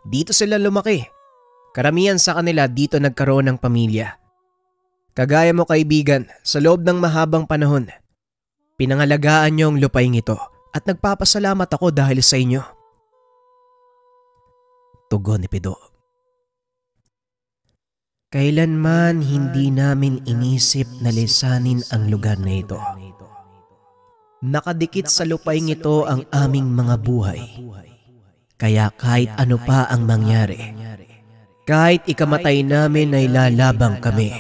Dito sila lumaki. Karamihan sa kanila dito nagkaroon ng pamilya. Kagaya mo kaibigan, sa loob ng mahabang panahon, pinangalagaan niyo ang lupaing ito at nagpapasalamat ako dahil sa inyo. Tugon ni Pido. Kailanman hindi namin inisip na lisanin ang lugar na ito. Nakadikit sa lupaing ito ang aming mga buhay. Kaya kahit ano pa ang mangyari, kahit ikamatay namin ay lalabang kami.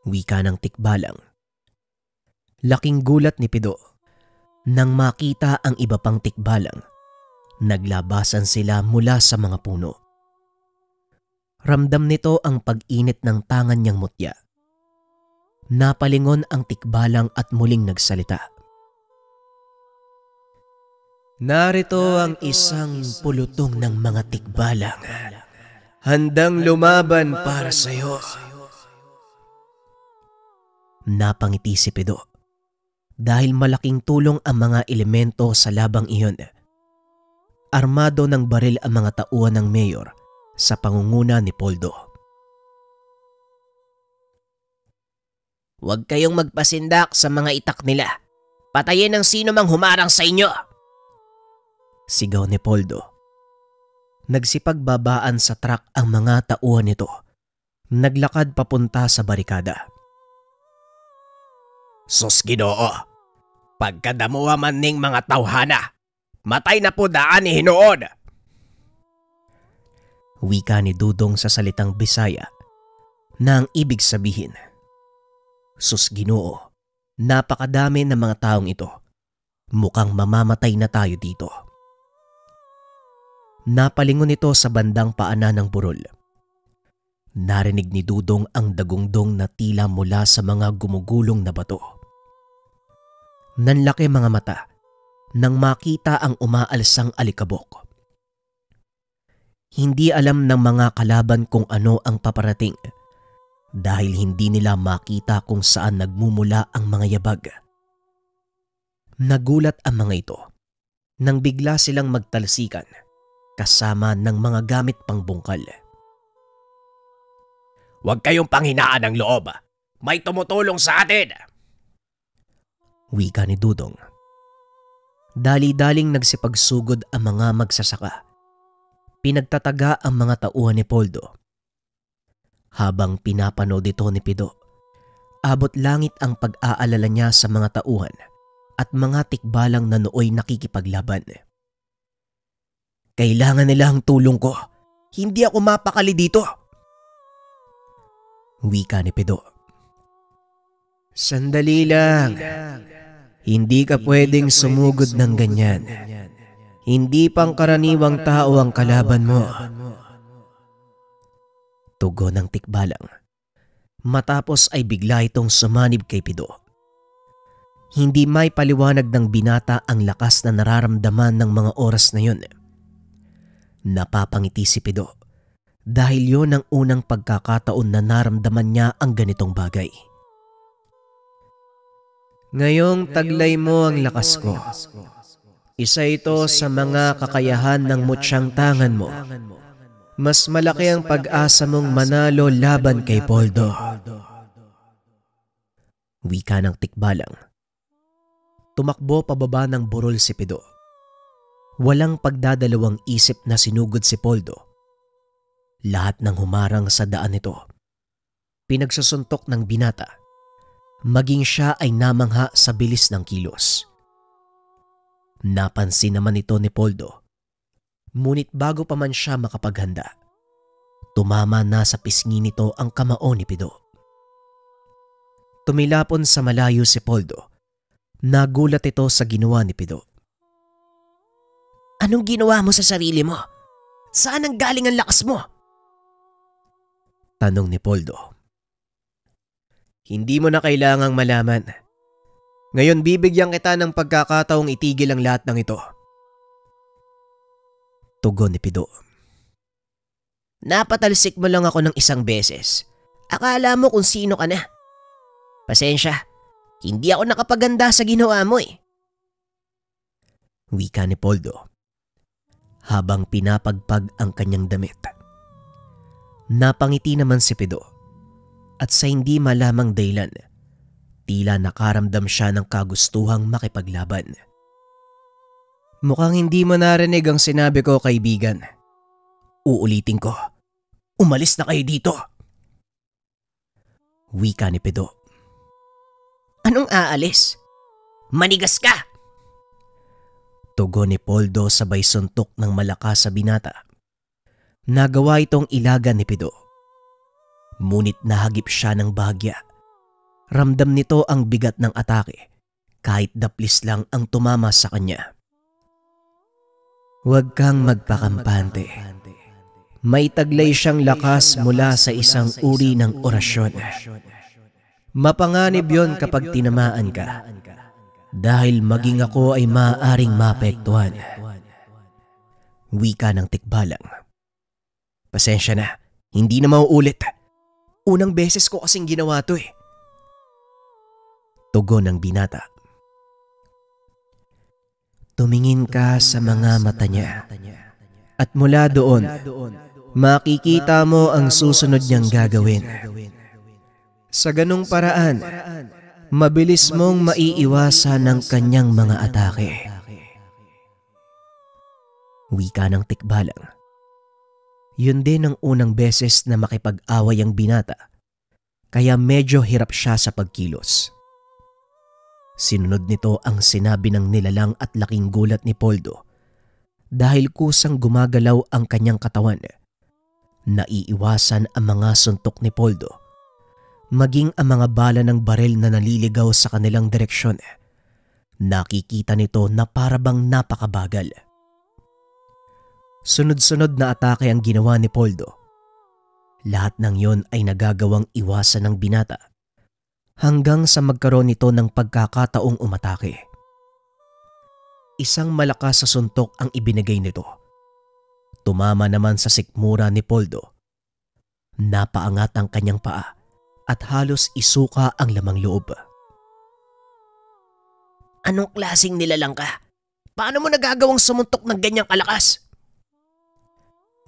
Wika ng tikbalang. Laking gulat ni Pido nang makita ang iba pang tikbalang. Naglabasan sila mula sa mga puno. Ramdam nito ang pag-init ng tangan niyang mutya. Napalingon ang tikbalang at muling nagsalita. Narito ang isang pulutong ng mga tikbalang. Handang lumaban para sa iyo. Napangiti si Pido dahil malaking tulong ang mga elemento sa labang iyon. Armado ng baril ang mga tauhan ng mayor sa pangunguna ni Poldo. Huwag kayong magpasindak sa mga itak nila. Patayin ang sino mang humarang sa inyo. Sigaw ni Poldo. Nagsipagbabaan sa truck ang mga tauhan nito. Naglakad papunta sa barikada. Sus Ginoo, pagkadamuwa man ning mga tawhana, matay na po daan ni Hinoon. Wika ni Dudong sa salitang Bisaya na ang ibig sabihin, Sus Ginoo, napakadami ng mga taong ito. Mukhang mamamatay na tayo dito. Napalingon ito sa bandang paanan ng burol. Narinig ni Dudong ang dagungdong na tila mula sa mga gumugulong na bato. Nanlaki mga mata nang makita ang umaalsang alikabok. Hindi alam ng mga kalaban kung ano ang paparating dahil hindi nila makita kung saan nagmumula ang mga yabag. Nagulat ang mga ito nang bigla silang magtalsikan kasama ng mga gamit pangbungkal. Huwag kayong panghinaan ng loob. May tumutulong sa atin. Wika ni Dudong. Dali-daling nagsipagsugod ang mga magsasaka. Pinagtataga ang mga tauhan ni Poldo. Habang pinapanood ito ni Pido, abot langit ang pag-aalala niya sa mga tauhan at mga tikbalang na nooy nakikipaglaban. Kailangan nila ang tulong ko. Hindi ako mapakali dito. Wika ni Pido. Sandali lang. Hindi ka pwedeng sumugod ng ganyan. Hindi pangkaraniwang tao ang kalaban mo. Tugon ng tikbalang. Matapos ay bigla itong sumanib kay Pido. Hindi may paliwanag ng binata ang lakas na nararamdaman ng mga oras na yun. Napapangiti si Pido dahil yon ang unang pagkakataon na naramdaman niya ang ganitong bagay. Ngayong taglay mo ang lakas ko. Isa ito sa mga kakayahan ng mutsyang tangan mo. Mas malaki ang pag-asa mong manalo laban kay Poldo. Wika ng tikbalang. Tumakbo pababa ng burol si Pido. Walang pagdadalawang isip na sinugod si Poldo. Lahat ng humarang sa daan nito. Pinagsusuntok ng binata. Maging siya ay namangha sa bilis ng kilos. Napansin naman ito ni Poldo. Ngunit bago pa man siya makapaghanda, tumama na sa pisngi nito ang kamao ni Pido. Tumilapon sa malayo si Poldo. Nagulat ito sa ginawa ni Pido. Anong ginawa mo sa sarili mo? Saan ang galing ang lakas mo? Tanong ni Poldo. Hindi mo na kailangang malaman. Ngayon bibigyan kita ng pagkakataong itigil ang lahat ng ito. Tugon ni Pido. Napatalsik mo lang ako ng isang beses. Akala mo kung sino ka na. Pasensya, hindi ako nakapaganda sa ginawa mo eh. Wika ni Poldo habang pinapagpag ang kanyang damit. Napangiti naman si Pido at sa hindi malamang dahilan, tila nakaramdam siya ng kagustuhang makipaglaban. Mukhang hindi mo narinig ang sinabi ko, kaibigan. Uulitin ko, umalis na kayo dito. Wika ni Pido. Anong aalis? Manigas ka! Tugon ni Poldo sabay suntok ng malakas sa binata. Nagawa itong ilagan ni Pido. Ngunit nahagip siya ng bahagya. Ramdam nito ang bigat ng atake kahit daplis lang ang tumama sa kanya. Huwag kang magpakampante. May taglay siyang lakas mula sa isang uri ng orasyon. Mapanganib yon kapag tinamaan ka. Dahil maging ako ay maaaring maapektuhan. Wika ng tikbalang. Pasensya na, hindi na mauulit. Unang beses ko kasing ginawa to eh. Tugon ng binata. Tumingin ka sa mga mata niya. At mula doon, makikita mo ang susunod niyang gagawin. Sa ganung paraan, mabilis mong maiiwasan ng kanyang mga atake. Wika ng tikbalang. Yun din ang unang beses na makipag-away ang binata, kaya medyo hirap siya sa pagkilos. Sinunod nito ang sinabi ng nilalang at laking gulat ni Poldo dahil kusang gumagalaw ang kanyang katawan. Naiiwasan ang mga suntok ni Poldo, maging ang mga bala ng baril na naliligaw sa kanilang direksyon. Nakikita nito na parabang napakabagal. Sunod-sunod na atake ang ginawa ni Poldo. Lahat ng yon ay nagagawang iwasan ng binata hanggang sa magkaroon nito ng pagkakataong umatake. Isang malakas sa suntok ang ibinigay nito. Tumama naman sa sikmura ni Poldo. Napaangat ang kanyang paa at halos isuka ang lamang loob. Anong klaseng nilalang ka? Paano mo nagagawang sumuntok ng ganyang kalakas?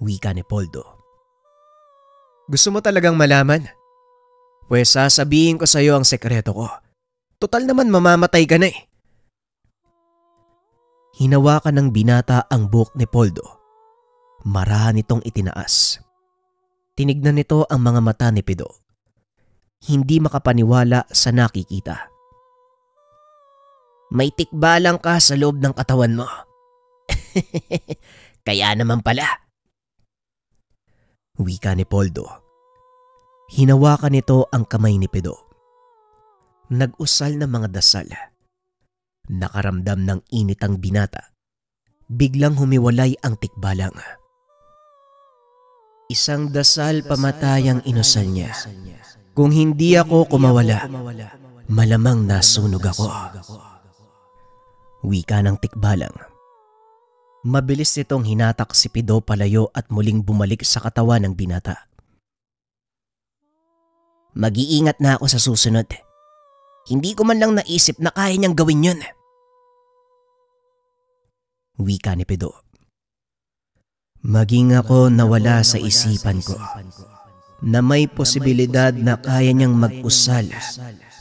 Wika ni Poldo. Gusto mo talagang malaman? Pues sasabihin ko sa iyo ang sekreto ko. Total naman mamamatay ka na eh. Hinawakan ng binata ang buhok ni Poldo. Marahan nitong itinaas. Tinignan nito ang mga mata ni Pido. Hindi makapaniwala sa nakikita. May tikbalang ka sa loob ng katawan mo. Kaya naman pala. Wika ni Poldo. Hinawakan nito ang kamay ni Pido. Nag-usal ng mga dasal. Nakaramdam ng init ang binata. Biglang humiwalay ang tikbalang. Isang dasal pamatay ang inusal niya. Kung hindi ako kumawala, malamang nasunog ako. Wika ng tikbalang. Mabilis nitong hinatak si Pido palayo at muling bumalik sa katawan ng binata. Mag-iingat na ako sa susunod. Hindi ko man lang naisip na kaya niyang gawin yun. Wika ni Pido. Maging ako nawala sa isipan ko na may posibilidad na kaya niyang mag-usal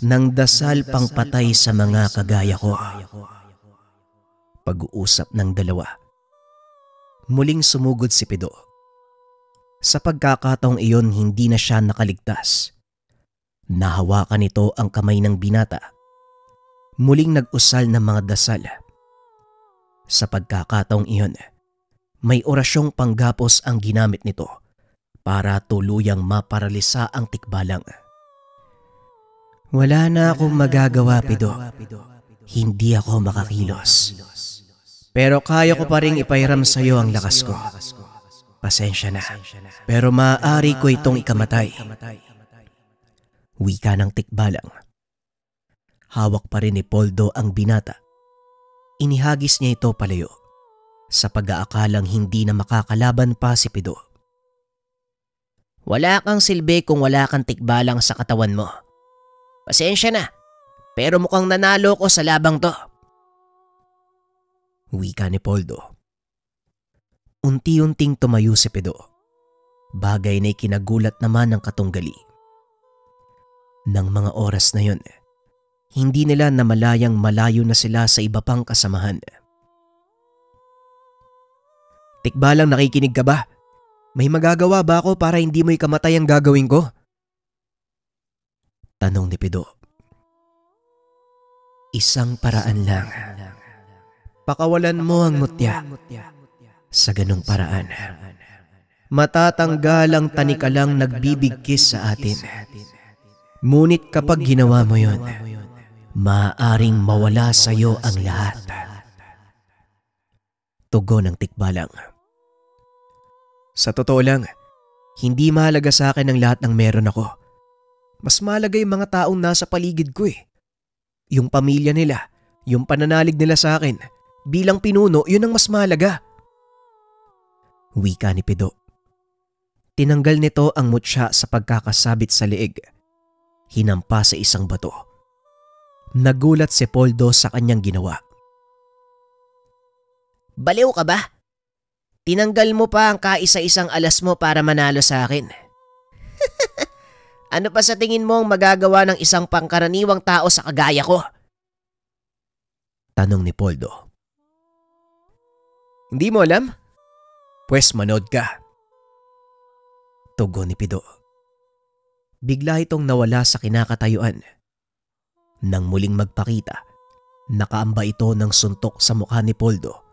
ng dasal pangpatay sa mga kagaya ko. Pag-uusap ng dalawa. Muling sumugod si Pido. Sa pagkakataong iyon, hindi na siya nakaligtas. Nahawakan nito ang kamay ng binata. Muling nag-usal ng mga dasal. Sa pagkakataong iyon, may orasyong panggapos ang ginamit nito para tuluyang maparalisa ang tikbalang. Wala na akong magagawa, Pido. Hindi ako makakilos. Pero kaya ko pa rin ipahiram sa iyo ang lakas ko. Pasensya na, pero maaari ko itong ikamatay. Wika ng tikbalang. Hawak pa rin ni Poldo ang binata. Inihagis niya ito palayo. sa pag-aakalang hindi na makakalaban pa si Pido. Wala kang silbi kung wala kang tikbalang sa katawan mo. Pasensya na, pero mukhang nanalo ko sa labang to. Wika ni Poldo. Unti-unting tumayo si Pido. Bagay na ikinagulat naman ng katunggali. Nang mga oras na yun, hindi nila namalayang malayo na sila sa iba pang kasamahan. Tikbalang, nakikinig ka ba? May magagawa ba ako para hindi mo ikamatay ang gagawin ko? Tanong ni Pido. Isang paraan lang. Pakawalan mo ang mutya. Sa ganung paraan, matatanggal ang tanikalang nagbibigkis sa atin. Ngunit kapag ginawa mo yon, maaaring mawala sa iyo ang lahat. Tugon ng tikbalang. Sa totoo lang, hindi mahalaga sa akin ang lahat ng meron ako. Mas mahalaga yung mga taong nasa paligid ko eh. Yung pamilya nila, yung pananalig nila sa akin, bilang pinuno, yun ang mas mahalaga. Wika ni Pido. Tinanggal nito ang mutya sa pagkakasabit sa leeg. Hinampa sa isang bato. Nagulat si Poldo sa kanyang ginawa. Baliw ka ba? Tinanggal mo pa ang kaisa-isang alas mo para manalo sa akin. Ano pa sa tingin mo ang magagawa ng isang pangkaraniwang tao sa kagaya ko? Tanong ni Poldo. Hindi mo alam? Pwes manood ka. Tugon ni Pido. Bigla itong nawala sa kinakatayuan. Nang muling magpakita, nakaamba ito ng suntok sa mukha ni Poldo.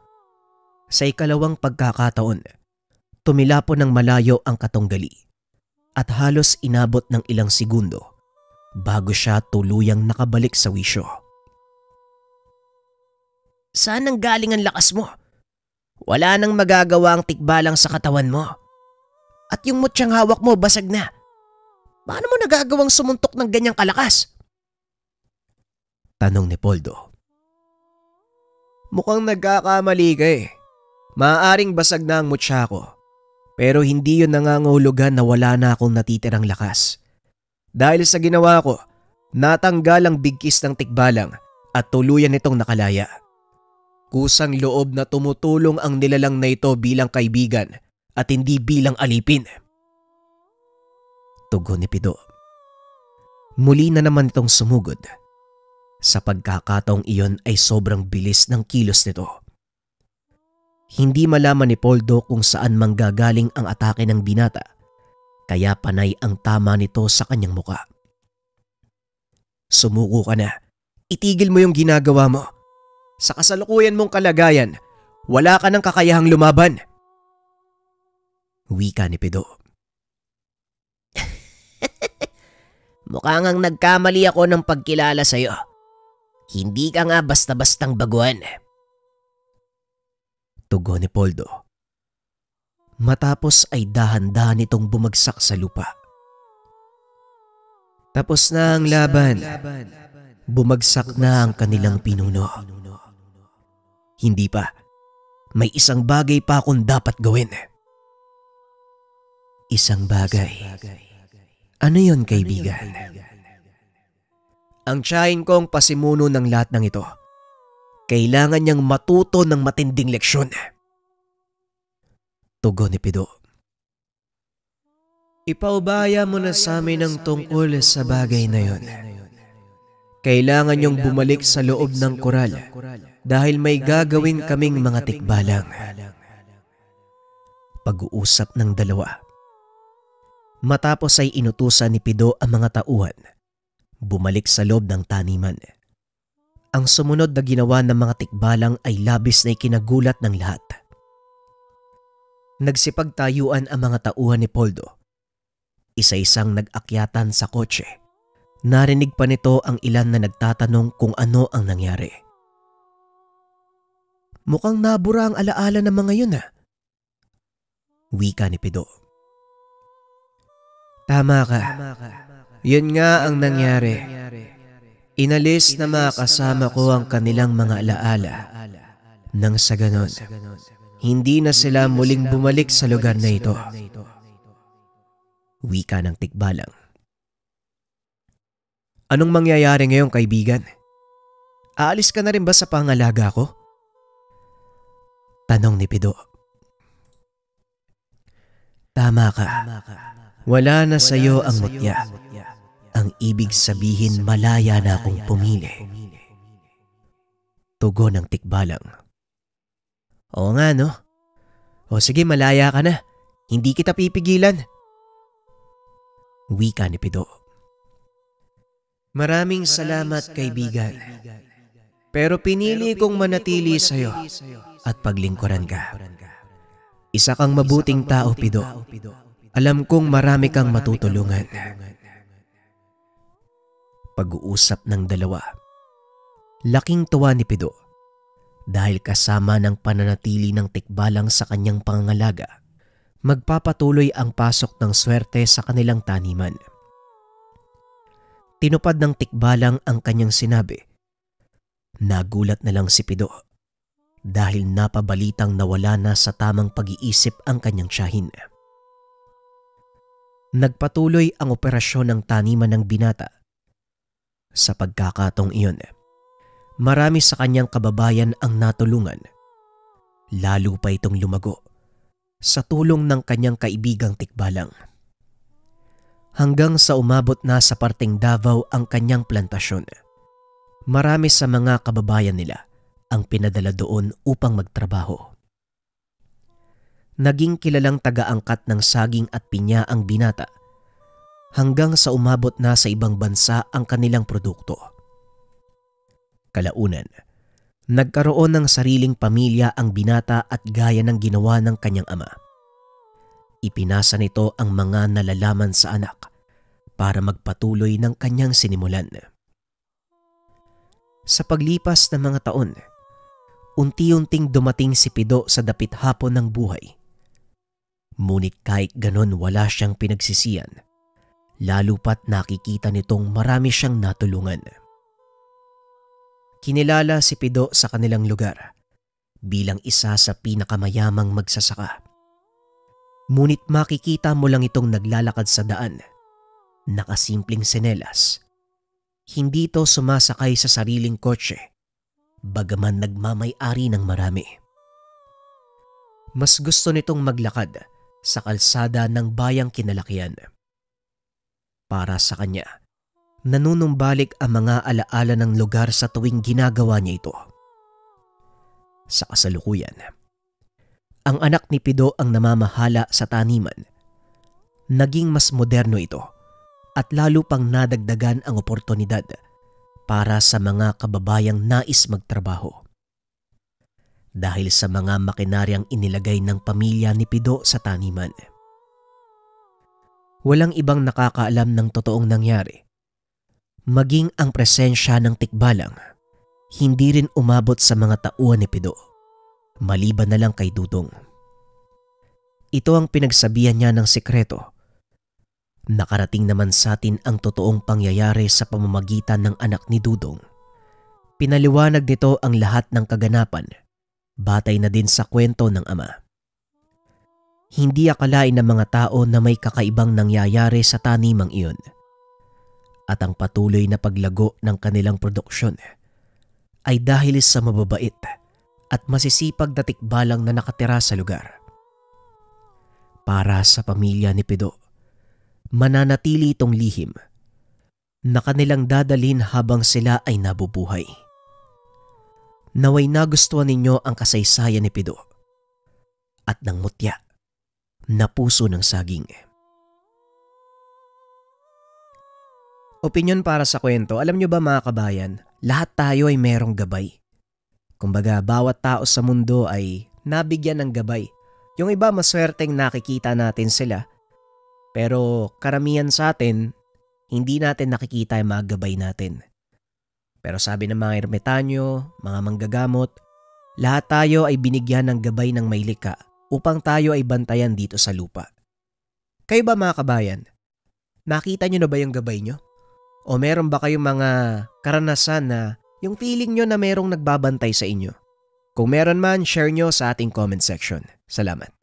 Sa ikalawang pagkakataon, tumilapo ng malayo ang katunggali at halos inabot ng ilang segundo bago siya tuluyang nakabalik sa wisyo. Saan ang galing ang lakas mo? Wala nang magagawa ang tikbalang sa katawan mo. At yung mutyang hawak mo basag na. Paano mo nagagawang sumuntok ng ganyang kalakas? Tanong ni Poldo. Mukhang nagkakamali ka eh. Maaaring basag na ang mutya ko. Pero hindi yun nangangahulugan na wala na akong natitirang lakas. Dahil sa ginawa ko, natanggal ang bigkis ng tikbalang at tuluyan itong nakalaya. Kusang loob na tumutulong ang nilalang na ito bilang kaibigan at hindi bilang alipin. Tugon ni Pido. Muli na naman itong sumugod. Sa pagkakataong iyon ay sobrang bilis ng kilos nito. Hindi malaman ni Poldo kung saan manggagaling ang atake ng binata, kaya panay ang tama nito sa kanyang muka. Sumuko ka na. Itigil mo yung ginagawa mo. Sa kasalukuyan mong kalagayan, wala ka ng kakayahang lumaban. Wika ni Pido. Mukhang ang nagkamali ako ng pagkilala sa'yo. Hindi ka nga basta-bastang baguhan. Tugon ni Poldo. Matapos ay dahan-dahan itong bumagsak sa lupa. Tapos na ang laban. Bumagsak na ang kanilang pinuno. Hindi pa. May isang bagay pa akong dapat gawin. Isang bagay. Ano yon, kaibigan? Ang tiyahin kong pasimuno ng lahat ng ito. Kailangan niyang matuto ng matinding leksyon. Tugon ni Pido. Ipaubaya mo na sa amin ang tungkol sa bagay na yon. Kailangan niyong bumalik sa loob ng koral dahil may gagawin kaming mga tikbalang. Pag-uusap ng dalawa. Matapos ay inutusan ni Pido ang mga tauhan. Bumalik sa loob ng taniman. Ang sumunod na ginawa ng mga tikbalang ay labis na ikinagulat ng lahat. Nagsipagtayuan ang mga tauhan ni Poldo. Isa-isang nag-akyatan sa kotse. Narinig pa nito ang ilan na nagtatanong kung ano ang nangyari. Mukhang nabura ang alaala ng mga yun ah. Wika ni Pido. Tama ka. Yun nga ang nangyari. Inalis na mga kasama ko ang kanilang mga alaala. Nang sa ganon, Hindi na sila muling bumalik sa lugar na ito. Wika ng tikbalang. Anong mangyayari ngayon, kaibigan? Aalis ka na rin ba sa pangalaga ko? Tanong ni Pido. Tama ka. Wala na sa'yo ang mutya. Ang ibig sabihin, malaya na akong pumili. Tugon ng tikbalang. Oo nga, no? O sige, malaya ka na. Hindi kita pipigilan. Wika ni Pido. Maraming salamat, kaibigan. Pero pinili kong manatili sa'yo at paglingkuran ka. Isa kang mabuting tao, Pido. Alam kong marami kang matutulungan. Pag-uusap ng dalawa. Laking tuwa ni Pido dahil kasama ng pananatili ng tikbalang sa kanyang pangangalaga, magpapatuloy ang pasok ng swerte sa kanilang taniman. Tinupad ng tikbalang ang kanyang sinabi. Nagulat na lang si Pido dahil napabalitang nawala na sa tamang pag-iisip ang kanyang tiyahin. Nagpatuloy ang operasyon ng taniman ng binata. Sa pagkakataong iyon, marami sa kanyang kababayan ang natulungan. Lalo pa itong lumago sa tulong ng kanyang kaibigang tikbalang. Hanggang sa umabot na sa parteng Davao ang kanyang plantasyon. Marami sa mga kababayan nila ang pinadala doon upang magtrabaho. Naging kilalang taga-angkat ng saging at pinya ang binata hanggang sa umabot na sa ibang bansa ang kanilang produkto. Kalaunan, nagkaroon ng sariling pamilya ang binata at gaya ng ginawa ng kanyang ama. Ipinasa nito ang mga nalalaman sa anak para magpatuloy ng kanyang sinimulan. Sa paglipas ng mga taon, unti-unting dumating si Pido sa dapit hapon ng buhay. Ngunit kahit ganon wala siyang pinagsisiyan, lalo pat nakikita nitong marami siyang natulungan. Kinilala si Pido sa kanilang lugar bilang isa sa pinakamayamang magsasaka. Ngunit makikita mo lang itong naglalakad sa daan, nakasimpleng senelas. Hindi ito sumasakay sa sariling kotse, bagaman nagmamay-ari ng marami. Mas gusto nitong maglakad sa kalsada ng bayang kinalakihan. Para sa kanya, nanunumbalik ang mga alaala ng lugar sa tuwing ginagawa niya ito. Sa kasalukuyan, ang anak ni Pido ang namamahala sa taniman. Naging mas moderno ito at lalo pang nadagdagan ang oportunidad para sa mga kababayang nais magtrabaho. Dahil sa mga makinaryang inilagay ng pamilya ni Pido sa taniman. Walang ibang nakakaalam ng totoong nangyari. Maging ang presensya ng tikbalang, hindi rin umabot sa mga tauhan ni Pido, maliban na lang kay Dudong. Ito ang pinagsabihan niya ng sikreto. Nakarating naman sa atin ang totoong pangyayari sa pamamagitan ng anak ni Dudong. Pinaliwanag nito ang lahat ng kaganapan, batay na din sa kwento ng ama. Hindi akalain ng mga tao na may kakaibang nangyayari sa tanimang iyon. At ang patuloy na paglago ng kanilang produksyon ay dahil sa mababait at masisipag na tikbalang na nakatira sa lugar. Para sa pamilya ni Pido, mananatili itong lihim na kanilang dadalhin habang sila ay nabubuhay. Naway nagustuhan ninyo ang kasaysayan ni Pido at ng mutya na puso ng saging. Opinyon para sa kwento, alam nyo ba mga kabayan, lahat tayo ay merong gabay. Kumbaga, bawat tao sa mundo ay nabigyan ng gabay. Yung iba maswerteng nakikita natin sila, pero karamihan sa atin, hindi natin nakikita yung mga gabay natin. Pero sabi ng mga ermitanyo, mga manggagamot, lahat tayo ay binigyan ng gabay ng may likha upang tayo ay bantayan dito sa lupa. Kayo ba mga kabayan? Nakita nyo na ba yung gabay nyo? O meron ba kayong mga karanasan na yung feeling nyo na merong nagbabantay sa inyo? Kung meron man, share nyo sa ating comment section. Salamat.